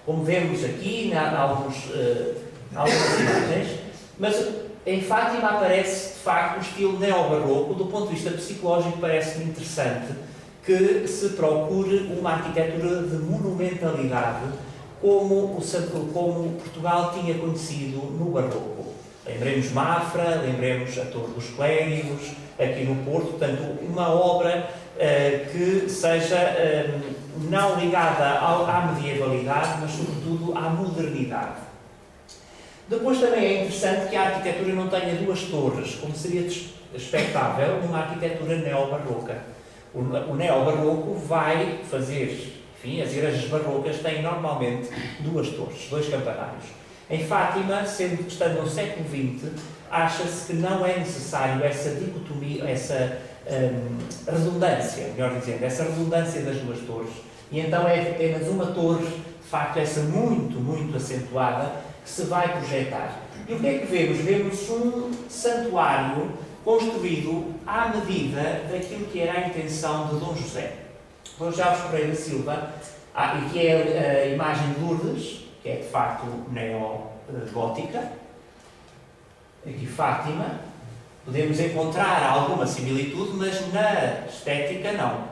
Como vemos aqui em algumas imagens, mas em Fátima aparece de facto o estilo neobarroco. Do ponto de vista psicológico, parece-me interessante que se procure uma arquitetura de monumentalidade como Portugal tinha conhecido no barroco. Lembremos Mafra, lembremos a Torre dos Clérigos, aqui no Porto, portanto, uma obra que seja não ligada à medievalidade, mas sobretudo à modernidade. Depois também é interessante que a arquitetura não tenha duas torres, como seria expectável numa arquitetura neobarroca. O neobarroco vai fazer, enfim, as igrejas barrocas têm normalmente duas torres, dois campanários. Em Fátima, sendo que estando no século XX, acha-se que não é necessário essa dicotomia, essa redundância, melhor dizendo, essa redundância das duas torres. E então é apenas uma torre, de facto, essa muito acentuada, que se vai projetar. E o que é que vemos? Vemos um santuário construído à medida daquilo que era a intenção de Dom José. Dom José Pereira da Silva, e que é a imagem de Lourdes, que é de facto neogótica. Aqui Fátima, podemos encontrar alguma similitude, mas na estética não.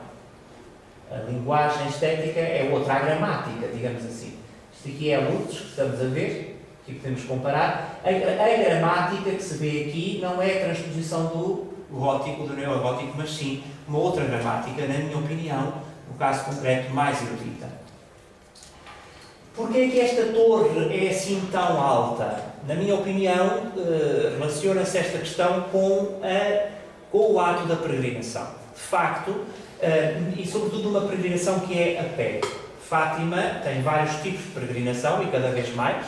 A linguagem estética é outra, a gramática, digamos assim. Isto aqui é a Lourdes, que estamos a ver, que podemos comparar. A gramática que se vê aqui não é a transposição do gótico, do neogótico, mas sim uma outra gramática, na minha opinião, no caso concreto, mais erudita. Porquê é que esta torre é assim tão alta? Na minha opinião, relaciona-se esta questão com o ato da peregrinação. De facto, e sobretudo uma peregrinação que é a pé. Fátima tem vários tipos de peregrinação e cada vez mais.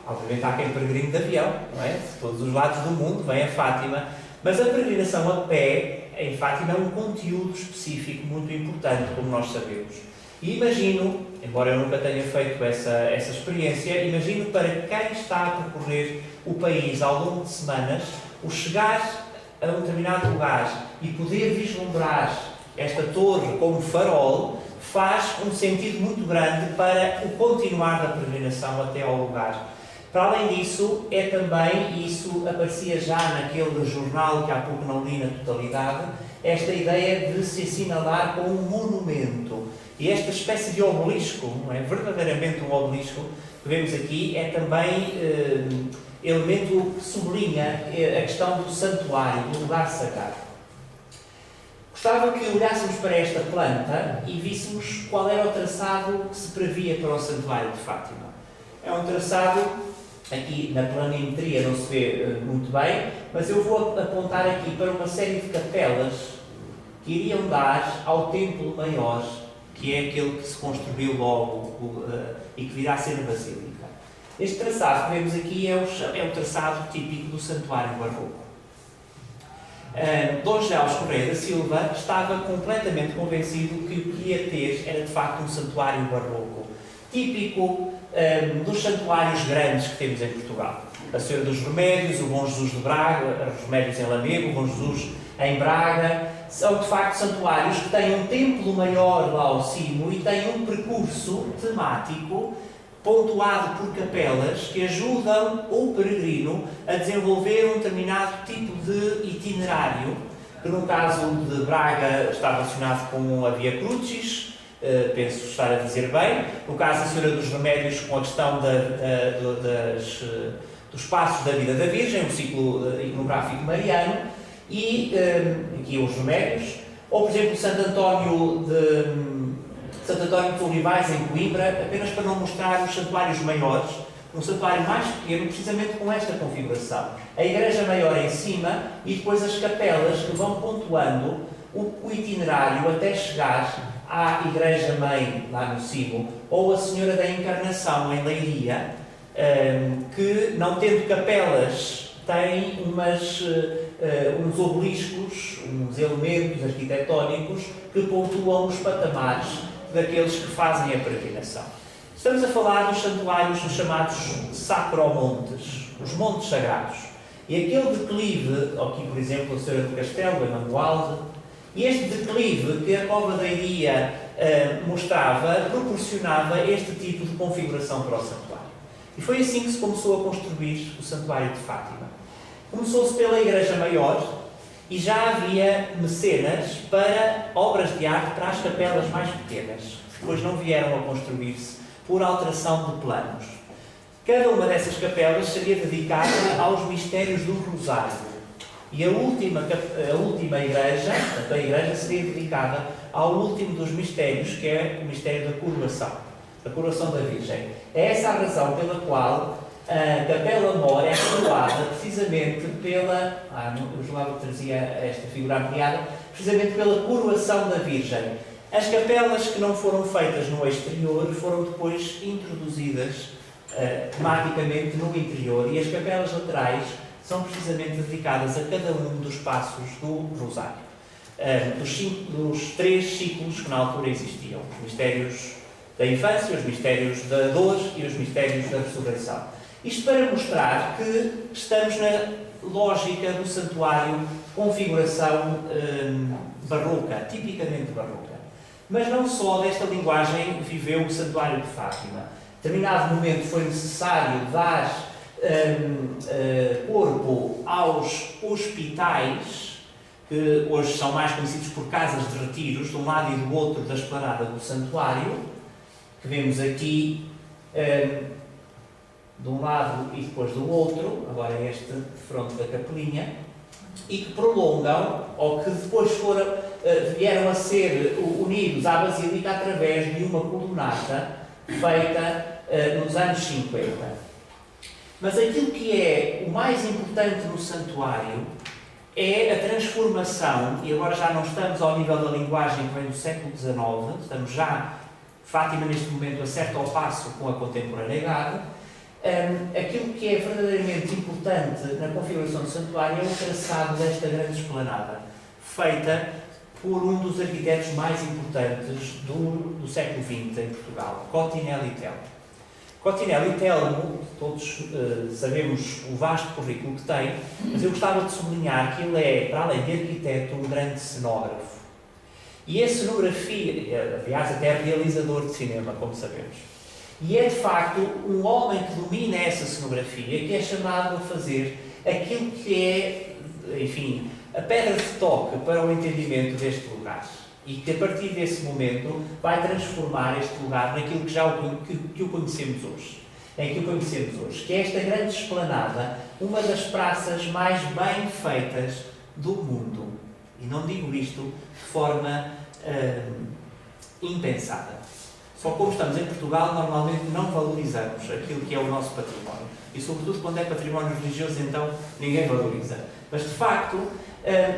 Obviamente há quem peregrine de avião, não é? De todos os lados do mundo vem a Fátima, mas a peregrinação a pé em Fátima é um conteúdo específico muito importante, como nós sabemos. E imagino, embora eu nunca tenha feito essa experiência, imagino para quem está a percorrer o país ao longo de semanas, o chegar a um determinado lugar e poder vislumbrar esta torre como farol, faz um sentido muito grande para o continuar da peregrinação até ao lugar. Para além disso, é também, e isso aparecia já naquele jornal que há pouco não li na totalidade, esta ideia de se assinalar com um monumento. E esta espécie de obelisco, não é verdadeiramente um obelisco, que vemos aqui, é também elemento que sublinha a questão do santuário, do lugar sagrado. Gostava que olhássemos para esta planta e víssemos qual era o traçado que se previa para o Santuário de Fátima. É um traçado, aqui na planimetria não se vê muito bem, mas eu vou apontar aqui para uma série de capelas que iriam dar ao templo maior, que é aquele que se construiu logo e que virá a ser a Basílica. Este traçado que vemos aqui é o traçado típico do Santuário Barroco. Dom José Alves Correia da Silva estava completamente convencido que o que ia ter era de facto um santuário barroco, típico dos santuários grandes que temos em Portugal. A Senhora dos Remédios, o Bom Jesus de Braga, os Remédios em Lamego, o Bom Jesus em Braga, são de facto santuários que têm um templo maior lá ao cimo e têm um percurso temático pontuado por capelas que ajudam o peregrino a desenvolver um determinado tipo de itinerário, que no caso de Braga está relacionado com a Via Crucis, penso estar a dizer bem, no caso da Senhora dos Remédios com a questão dos passos da vida da Virgem, o ciclo iconográfico mariano, e aqui os Remédios, ou por exemplo Santo António de Olivais, em Coimbra, apenas para não mostrar os santuários maiores, um santuário mais pequeno, precisamente com esta configuração. A igreja maior em cima e depois as capelas que vão pontuando o itinerário até chegar à igreja-mãe, lá no cimo, ou a Senhora da Encarnação, em Leiria, que, não tendo capelas, tem uns obeliscos, uns elementos arquitetónicos que pontuam os patamares daqueles que fazem a peregrinação. Estamos a falar dos santuários chamados sacromontes, os montes sagrados. E aquele declive, aqui por exemplo a Senhora do Castelo, em Mangualde, e este declive que a Cova da Iria mostrava, proporcionava este tipo de configuração para o santuário. E foi assim que se começou a construir o Santuário de Fátima. Começou-se pela Igreja Maior, e já havia mecenas para obras de arte para as capelas mais pequenas, que depois não vieram a construir-se por alteração de planos. Cada uma dessas capelas seria dedicada aos mistérios do Rosário. E a última igreja, a igreja, seria dedicada ao último dos mistérios, que é o mistério da coroação da Virgem. É essa a razão pela qual a Capela Mor é coroada precisamente pela... o João trazia esta figura ampliada, precisamente pela coroação da Virgem. As capelas que não foram feitas no exterior foram depois introduzidas tematicamente no interior, e as capelas laterais são precisamente dedicadas a cada um dos passos do Rosário. Dos 3 ciclos que na altura existiam: os mistérios da infância, os mistérios da dor e os mistérios da ressurreição. Isto para mostrar que estamos na lógica do santuário de configuração barroca, tipicamente barroca. Mas não só desta linguagem viveu o Santuário de Fátima. Em determinado momento foi necessário dar corpo aos hospitais que hoje são mais conhecidos por casas de retiros, de um lado e do outro da esplanada do santuário, que vemos aqui de um lado e depois do outro, agora este de fronte da capelinha, e que prolongam, ou que depois vieram a ser unidos à Basílica através de uma colunata feita nos anos 50. Mas aquilo que é o mais importante no santuário é a transformação, e agora já não estamos ao nível da linguagem que vem do século XIX, estamos já, Fátima neste momento acerta ao passo com a contemporaneidade. Aquilo que é verdadeiramente importante na configuração do santuário é o traçado desta grande esplanada, feita por um dos arquitetos mais importantes do século XX em Portugal, Cottinelli Telmo. Cottinelli Telmo, todos sabemos o vasto currículo que tem, mas eu gostava de sublinhar que ele é, para além de arquiteto, um grande cenógrafo. E a cenografia, aliás, até é realizador de cinema, como sabemos. E é, de facto, um homem que domina essa cenografia, que é chamado a fazer aquilo que é, enfim, a pedra de toque para o entendimento deste lugar. E que, a partir desse momento, vai transformar este lugar naquilo que o conhecemos hoje. Em que o conhecemos hoje. Que é esta grande esplanada, uma das praças mais bem feitas do mundo. E não digo isto de forma impensada. Só como estamos em Portugal, normalmente não valorizamos aquilo que é o nosso património. E, sobretudo, quando é património religioso, então ninguém valoriza. Mas, de facto,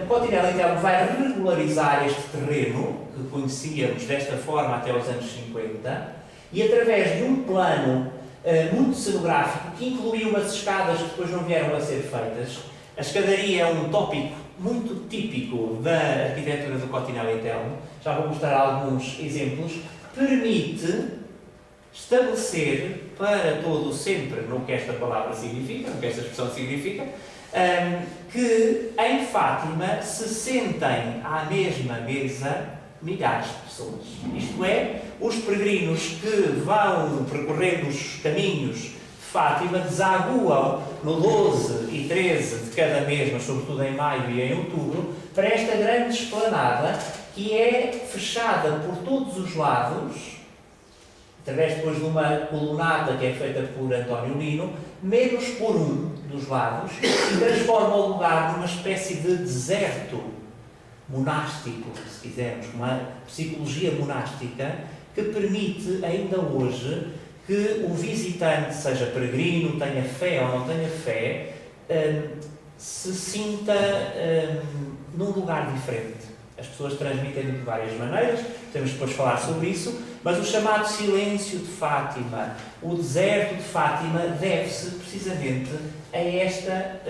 Cottinelli Telmo vai regularizar este terreno, que conhecíamos desta forma até os anos 50, e através de um plano muito cenográfico, que incluiu umas escadas que depois não vieram a ser feitas. A escadaria é um tópico muito típico da arquitetura do Cottinelli Telmo. Já vou mostrar alguns exemplos. Permite estabelecer para todo o sempre, no que esta palavra significa, no que esta expressão significa, que em Fátima se sentem à mesma mesa milhares de pessoas. Isto é, os peregrinos que vão percorrendo os caminhos de Fátima desaguam no 12 e 13 de cada mês, mas sobretudo em maio e em outubro, para esta grande esplanada que é fechada por todos os lados, através depois de uma colunata que é feita por António Lino, menos por um dos lados, e transforma o lugar numa espécie de deserto monástico, se quisermos, uma psicologia monástica que permite ainda hoje que o visitante, seja peregrino, tenha fé ou não tenha fé, se sinta num lugar diferente. As pessoas transmitem de várias maneiras, temos depois de falar sobre isso, mas o chamado silêncio de Fátima, o deserto de Fátima, deve-se precisamente a esta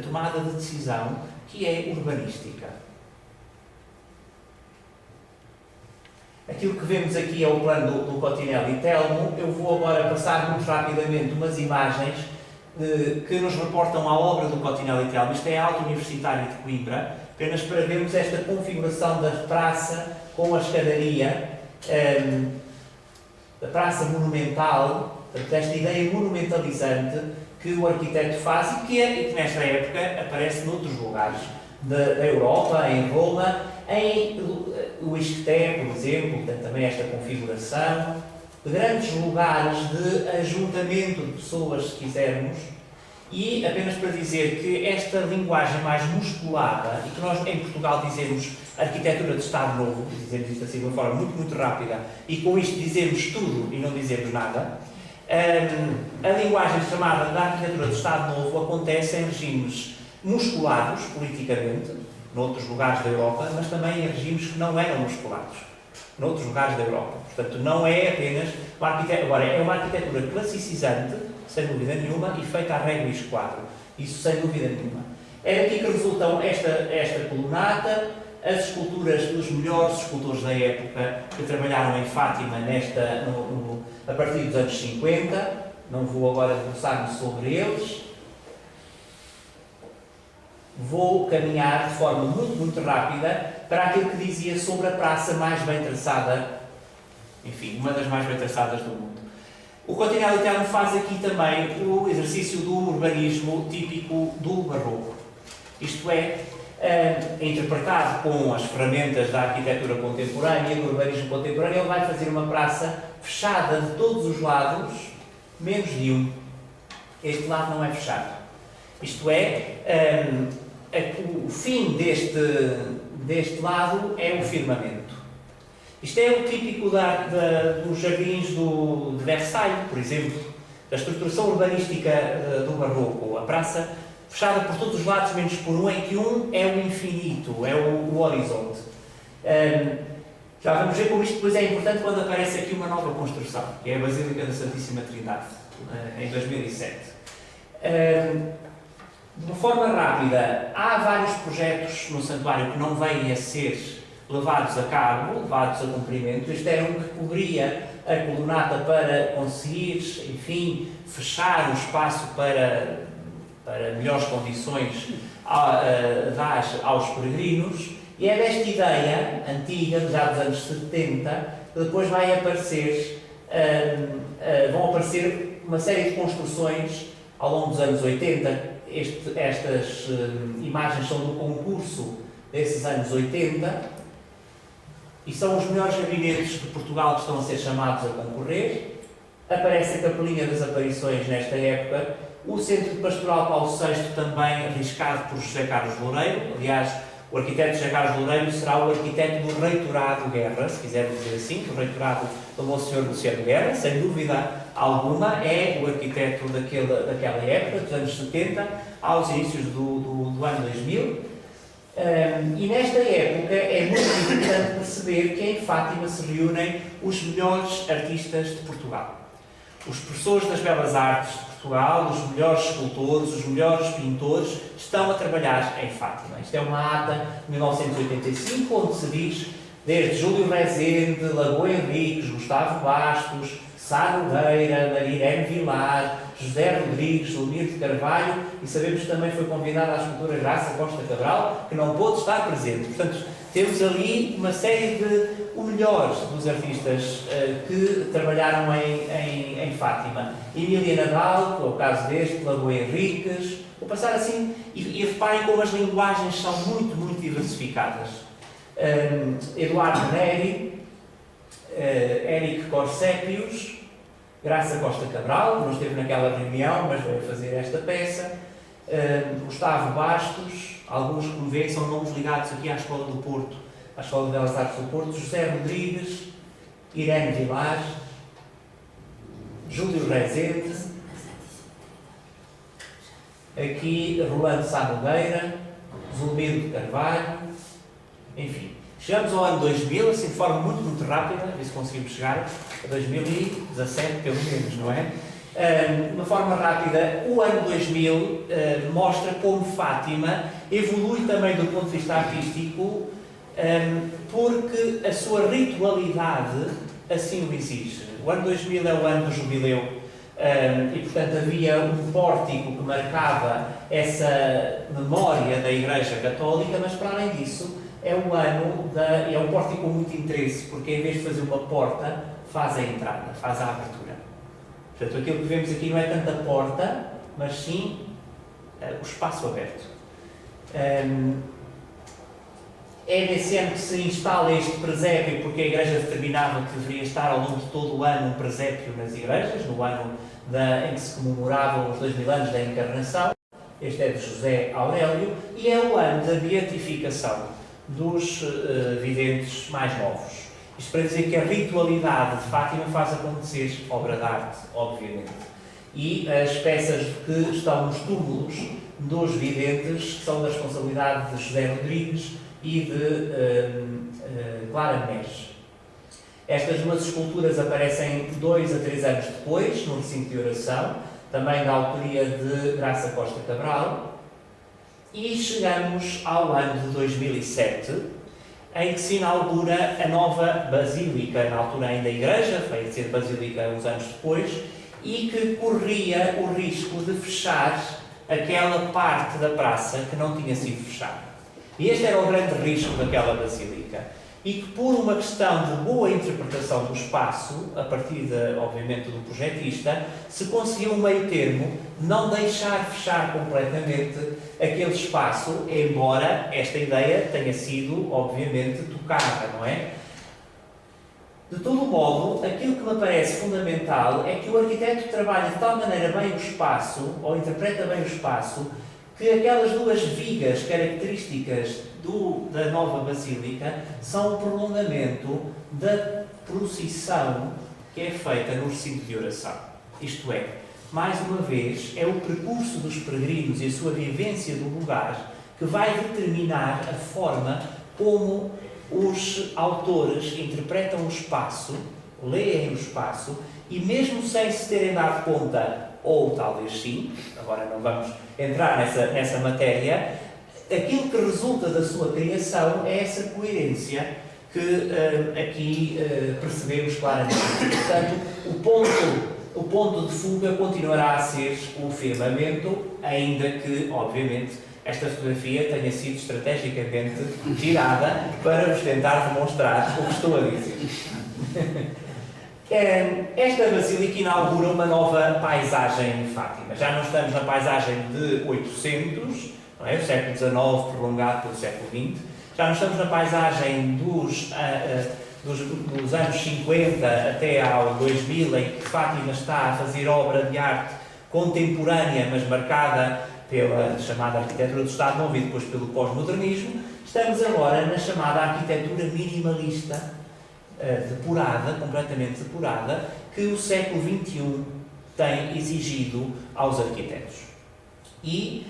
tomada de decisão que é urbanística. Aquilo que vemos aqui é o plano do Cottinelli Telmo. Eu vou agora passar muito rapidamente umas imagens que nos reportam a obra do Cottinelli Telmo. Isto é a Alta Universitária de Coimbra, apenas para vermos esta configuração da praça com a escadaria, da praça monumental, esta ideia monumentalizante que o arquiteto faz e que nesta época aparece noutros lugares da Europa, em Roma, em Uisqueté, por exemplo, tem também esta configuração, grandes lugares de ajuntamento de pessoas, se quisermos, e apenas para dizer que esta linguagem mais musculada, e que nós em Portugal dizemos arquitetura de Estado Novo, dizemos isto assim de uma forma muito, muito rápida, e com isto dizemos tudo e não dizemos nada, a linguagem chamada da arquitetura de Estado Novo acontece em regimes musculados, politicamente, noutros lugares da Europa, mas também em regimes que não eram musculados, noutros lugares da Europa. Portanto, não é apenas uma arquitetura, agora é uma arquitetura classicizante, sem dúvida nenhuma, e feita à regra e esquadro. Isso sem dúvida nenhuma. É daqui que resultam esta colunata, as esculturas dos melhores escultores da época que trabalharam em Fátima a partir dos anos 50. Não vou agora debruçar-me sobre eles. Vou caminhar de forma muito, muito rápida para aquilo que dizia sobre a praça mais bem traçada, enfim, uma das mais bem traçadas do mundo. O Cottinelli Telmo faz aqui também o exercício do urbanismo típico do barroco. Isto é, interpretado com as ferramentas da arquitetura contemporânea e do urbanismo contemporâneo, ele vai fazer uma praça fechada de todos os lados, menos de um. Este lado não é fechado. Isto é, o fim deste lado é o firmamento. Isto é o típico dos jardins de Versailles, por exemplo, da estruturação urbanística do Barroco. A praça fechada por todos os lados, menos por um, em que um é o infinito, é o horizonte. Já vamos ver como isto depois é importante quando aparece aqui uma nova construção, que é a Basílica da Santíssima Trindade, em 2007. De uma forma rápida, há vários projetos no santuário que não vêm a ser levados a cabo, levados a cumprimento. Este era um que cobria a colunata para conseguir, enfim, fechar o espaço para melhores condições aos peregrinos, e é desta ideia antiga, já dos anos 70, que depois vão aparecer uma série de construções ao longo dos anos 80. Estas imagens são do concurso desses anos 80, e são os melhores gabinetes de Portugal que estão a ser chamados a concorrer. Aparece a Capelinha das Aparições nesta época, o Centro Pastoral Paulo VI também arriscado por José Carlos Loureiro. Aliás, o arquiteto José Carlos Loureiro será o arquiteto do Reitorado Guerra, se quisermos dizer assim, do Reitorado do Monsenhor Luciano Guerra, sem dúvida alguma, é o arquiteto daquela época, dos anos 70, aos inícios do ano 2000. E nesta época é muito importante perceber que em Fátima se reúnem os melhores artistas de Portugal. Os professores das Belas Artes de Portugal, os melhores escultores, os melhores pintores, estão a trabalhar em Fátima. Isto é uma ata de 1985, onde se diz, desde Júlio Rezende, Lagoa Henriques, Gustavo Bastos, Sá Nogueira, Marirene Vilar, José Rodrigues, Leonir de Carvalho, e sabemos que também foi convidada a escultora Graça Costa Cabral, que não pôde estar presente. Portanto, temos ali uma série de o melhor dos artistas que trabalharam em Fátima. Emília Nadal, que é o caso deste, Lagoa Henriques, vou passar assim, e reparem como as linguagens são muito, muito diversificadas. Eduardo Neri, Érico Corsépios, Graça Costa Cabral, que não esteve naquela reunião, mas veio fazer esta peça, Gustavo Bastos, alguns que me veem são nomes ligados aqui à Escola do Porto, à Escola de Belas Artes do Porto, José Rodrigues, Irene Vilar, Júlio Rezende, aqui Rolando Sá Nogueira, Zulmiro de Carvalho, enfim. Chegamos ao ano 2000, assim de forma muito, muito rápida, a ver se conseguimos chegar a 2017, pelo menos, não é? De uma forma rápida, o ano 2000 mostra como Fátima evolui também do ponto de vista artístico, porque a sua ritualidade assim o exige. O ano 2000 é o ano do jubileu, e portanto havia um pórtico que marcava essa memória da Igreja Católica, mas para além disso, é um pórtico com muito interesse, porque em vez de fazer uma porta, faz a entrada, faz a abertura. Portanto, aquilo que vemos aqui não é tanto a porta, mas sim o espaço aberto. É nesse ano que se instala este presépio, porque a Igreja determinava que deveria estar ao longo de todo o ano um presépio nas igrejas, no ano em que se comemoravam os 2000 anos da Encarnação. Este é de José Aurélio, e é o ano da beatificação dos videntes mais novos. Isto para dizer que a ritualidade de Fátima faz acontecer obra de arte, obviamente. E as peças que estão nos túmulos dos videntes são da responsabilidade de José Rodrigues e de Clara Menezes. Estas duas esculturas aparecem 2 a 3 anos depois, no recinto de oração, também da autoria de Graça Costa Cabral. E chegamos ao ano de 2007, em que se inaugura a nova Basílica, na altura ainda Igreja, veio a ser Basílica uns anos depois, e que corria o risco de fechar aquela parte da praça que não tinha sido fechada. E este era o grande risco daquela Basílica. e que, por uma questão de boa interpretação do espaço, a partir, obviamente, do projetista, se conseguiu um meio termo, não deixar fechar completamente aquele espaço, embora esta ideia tenha sido, obviamente, tocada, não é? De todo modo, aquilo que me parece fundamental é que o arquiteto trabalha de tal maneira bem o espaço, ou interpreta bem o espaço, que aquelas duas vigas características da nova Basílica são o prolongamento da procissão que é feita no recinto de oração. Isto é, mais uma vez, é o percurso dos peregrinos e a sua vivência do lugar que vai determinar a forma como os autores interpretam o espaço, leem o espaço, e mesmo sem se terem dado conta, ou talvez sim, agora não vamos entrar nessa matéria, aquilo que resulta da sua criação é essa coerência que aqui percebemos claramente. Portanto, o ponto de fuga continuará a ser o firmamento, ainda que, obviamente, esta fotografia tenha sido estrategicamente tirada para vos tentar demonstrar o que estou a dizer. Esta Basílica inaugura uma nova paisagem em Fátima. Já não estamos na paisagem de 800, não é? O século XIX prolongado pelo século XX. Já não estamos na paisagem dos anos 50 até ao 2000, em que Fátima está a fazer obra de arte contemporânea, mas marcada pela chamada arquitetura do Estado Novo e depois pelo pós-modernismo. Estamos agora na chamada arquitetura minimalista, depurada, completamente depurada, que o século XXI tem exigido aos arquitetos. E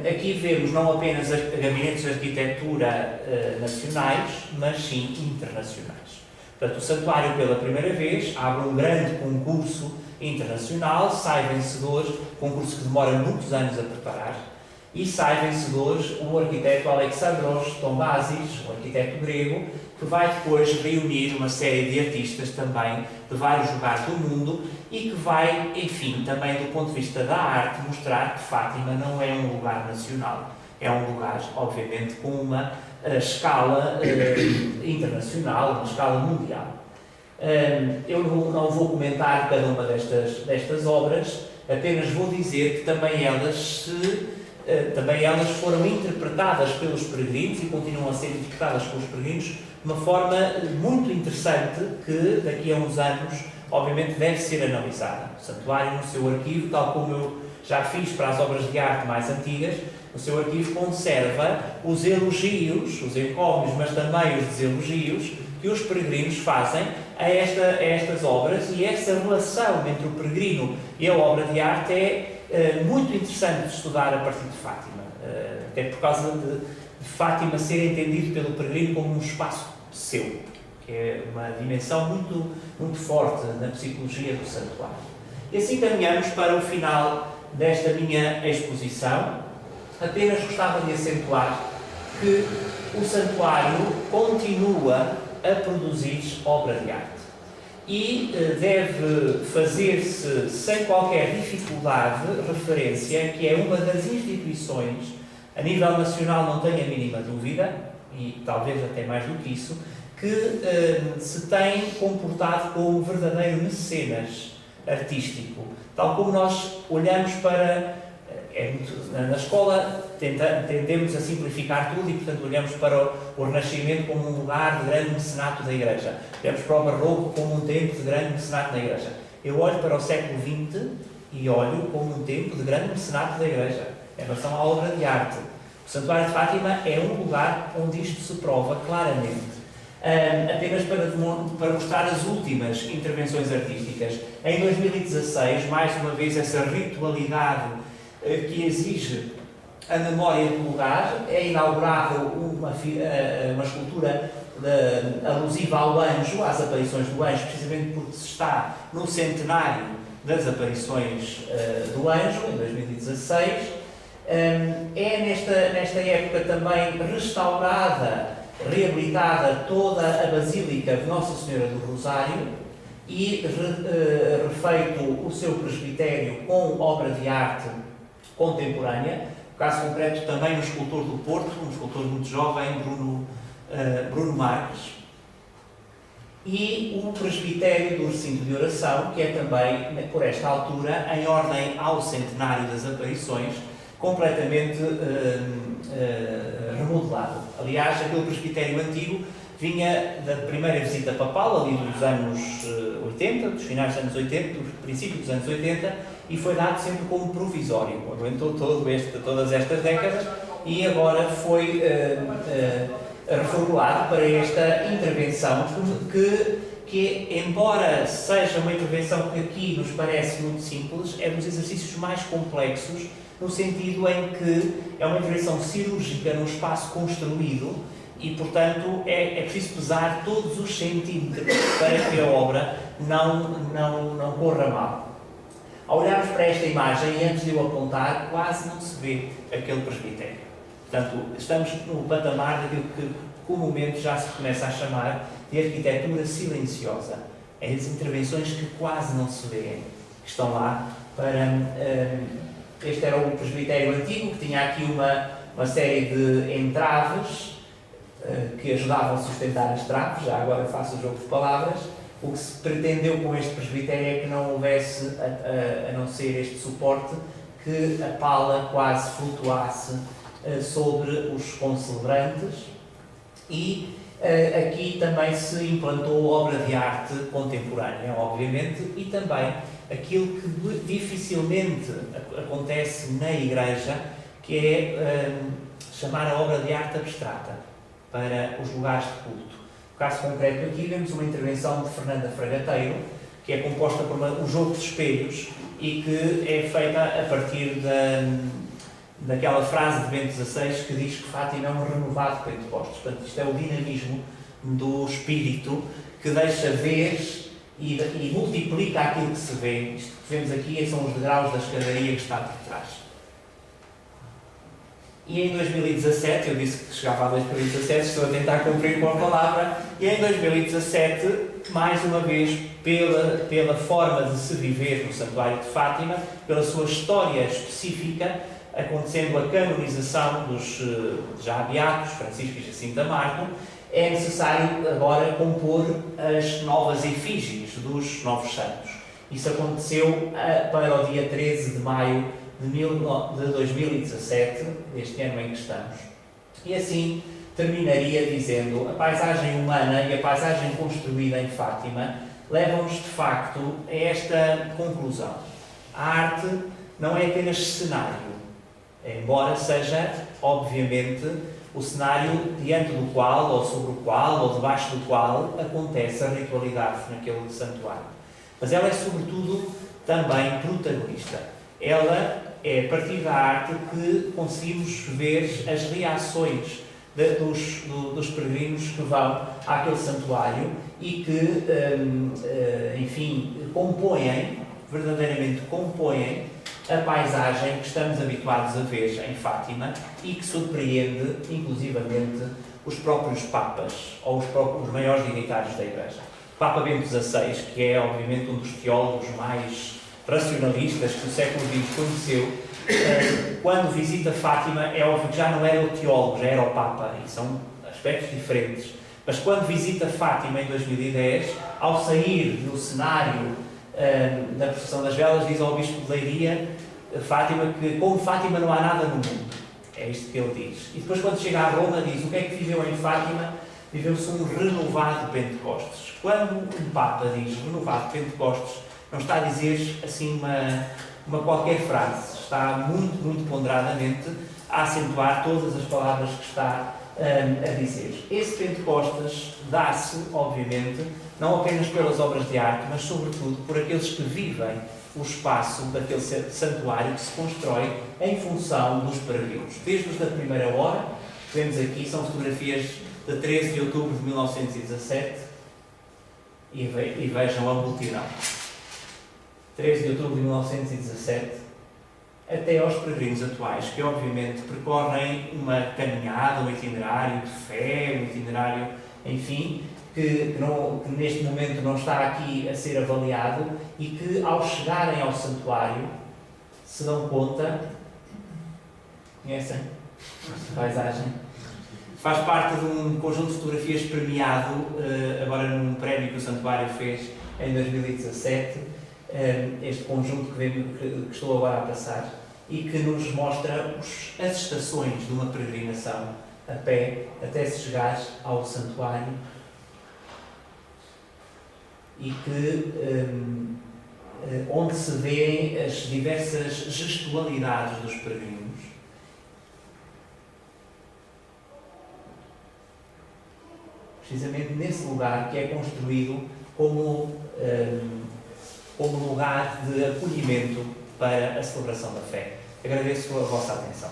aqui vemos não apenas gabinetes de arquitetura nacionais, mas sim internacionais. Portanto, o santuário, pela primeira vez, abre um grande concurso internacional, sai vencedores, concurso que demora muitos anos a preparar, e sai vencedores o arquiteto Alexandros Tombazis, um arquiteto grego, que vai depois reunir uma série de artistas também de vários lugares do mundo e que vai, enfim, também do ponto de vista da arte, mostrar que Fátima não é um lugar nacional, é um lugar, obviamente, com uma escala internacional, uma escala mundial. Eu não vou comentar cada uma destas obras, apenas vou dizer que também elas foram interpretadas pelos peregrinos e continuam a ser interpretadas pelos peregrinos de uma forma muito interessante que daqui a uns anos, obviamente, deve ser analisada. O santuário, no seu arquivo, tal como eu já fiz para as obras de arte mais antigas, o seu arquivo conserva os elogios, os encómios, mas também os deselogios que os peregrinos fazem a estas obras, e essa relação entre o peregrino e a obra de arte é muito interessante de estudar a partir de Fátima, até por causa de Fátima ser entendido pelo peregrino como um espaço seu, que é uma dimensão muito, muito forte na psicologia do santuário. E assim caminhamos para o final desta minha exposição. Apenas gostava de acentuar que o santuário continua a produzir obra de arte e deve fazer-se sem qualquer dificuldade referência que é uma das instituições, a nível nacional não tenho a mínima dúvida, e talvez até mais do que isso, que se tem comportado como um verdadeiro mecenas artístico, tal como nós olhamos para... na escola tendemos a simplificar tudo e, portanto, olhamos para o Renascimento como um lugar de grande mecenato da Igreja. Olhamos para o Barroco como um tempo de grande mecenato da Igreja. Eu olho para o século XX e olho como um tempo de grande mecenato da Igreja, em relação à obra de arte. O Santuário de Fátima é um lugar onde isto se prova claramente. Apenas para mostrar as últimas intervenções artísticas. Em 2016, mais uma vez, essa ritualidade que exige a memória do lugar, é inaugurada uma escultura alusiva ao anjo, às aparições do anjo, precisamente porque se está no centenário das aparições do anjo, em 2016. É nesta época também restaurada, reabilitada toda a Basílica de Nossa Senhora do Rosário e refeito o seu presbitério com obra de arte contemporânea. No caso concreto, também um escultor do Porto, um escultor muito jovem, Bruno Marques, e o presbitério do recinto de oração, que é também, por esta altura, em ordem ao centenário das aparições, completamente remodelado. Aliás, aquele presbitério antigo vinha da primeira visita papal, ali dos anos 80, dos finais dos anos 80, do princípio dos anos 80, e foi dado sempre como provisório. Aguentou todas estas décadas e agora foi reformulado para esta intervenção que, embora seja uma intervenção que aqui nos parece muito simples, é dos exercícios mais complexos, no sentido em que é uma intervenção cirúrgica num espaço construído e, portanto, é preciso pesar todos os centímetros para que a obra não corra mal. Ao olharmos para esta imagem, e antes de eu apontar, quase não se vê aquele presbitério. Portanto, estamos no patamar daquilo que comumente já se começa a chamar de arquitetura silenciosa. É as intervenções que quase não se vêem, que estão lá para... Este era o presbitério antigo, que tinha aqui uma série de entraves que ajudavam a sustentar as traves. Já agora faço o jogo de palavras. O que se pretendeu com este presbitério é que não houvesse, a não ser este suporte, que a pala quase flutuasse sobre os concelebrantes. E aqui também se implantou obra de arte contemporânea, obviamente, e também aquilo que dificilmente acontece na Igreja, que é chamar a obra de arte abstrata para os lugares de culto. No caso concreto aqui vemos uma intervenção de Fernanda Fragateiro, que é composta por um jogo de espelhos e que é feita a partir daquela frase de Bento XVI que diz que Fátima é um renovado Pentecostes. Portanto, isto é o dinamismo do espírito que deixa ver e multiplica aquilo que se vê. Isto que vemos aqui são os degraus da escadaria que está por trás. E em 2017, eu disse que chegava a 2017, estou a tentar cumprir com a palavra, e em 2017, mais uma vez, pela forma de se viver no Santuário de Fátima, pela sua história específica, acontecendo a canonização dos já beatos, Francisco e Jacinta Marto, é necessário agora compor as novas efígies dos novos santos. Isso aconteceu para o dia 13 de maio de 2017, deste ano em que estamos. E assim terminaria dizendo: a paisagem humana e a paisagem construída em Fátima levam-nos de facto a esta conclusão. A arte não é apenas cenário, embora seja, obviamente, o cenário diante do qual, ou sobre o qual, ou debaixo do qual acontece a ritualidade naquele santuário. Mas ela é, sobretudo, também protagonista. Ela é a partir da arte que conseguimos ver as reações dos peregrinos que vão àquele santuário e que, enfim, verdadeiramente compõem a paisagem que estamos habituados a ver em Fátima e que surpreende, inclusivamente, os próprios papas ou os maiores dignitários da Igreja. O Papa Bento XVI, que é, obviamente, um dos teólogos mais racionalistas que o século XX conheceu, quando visita Fátima, é óbvio que já não era o teólogo, já era o Papa, e são aspectos diferentes. Mas quando visita Fátima em 2010, ao sair do cenário da procissão das velas, diz ao Bispo de Leiria, Fátima, que como Fátima não há nada no mundo. É isto que ele diz. E depois, quando chega a Roma, diz: o que é que viveu em Fátima? Viveu-se um renovado Pentecostes. Quando um Papa diz renovado Pentecostes, não está a dizer assim uma qualquer frase, está muito, muito ponderadamente a acentuar todas as palavras que está a dizer. Esse Pentecostes dá-se, obviamente, não apenas pelas obras de arte, mas sobretudo por aqueles que vivem o espaço daquele santuário que se constrói em função dos peregrinos. Desde os da primeira hora, que vemos aqui, são fotografias de 13 de outubro de 1917, e vejam a multidão. 13 de outubro de 1917, até aos peregrinos atuais, que obviamente percorrem uma caminhada, um itinerário de fé, um itinerário, enfim, que neste momento não está aqui a ser avaliado e que, ao chegarem ao santuário, se dão conta, conhecem a paisagem? faz parte de um conjunto de fotografias premiado, agora num prémio que o Santuário fez em 2017, este conjunto que estou agora a passar, e que nos mostra as estações de uma peregrinação a pé até se chegar ao Santuário, e que onde se vêem as diversas gestualidades dos peregrinos. Precisamente nesse lugar que é construído como lugar de acolhimento para a celebração da fé. Agradeço a vossa atenção.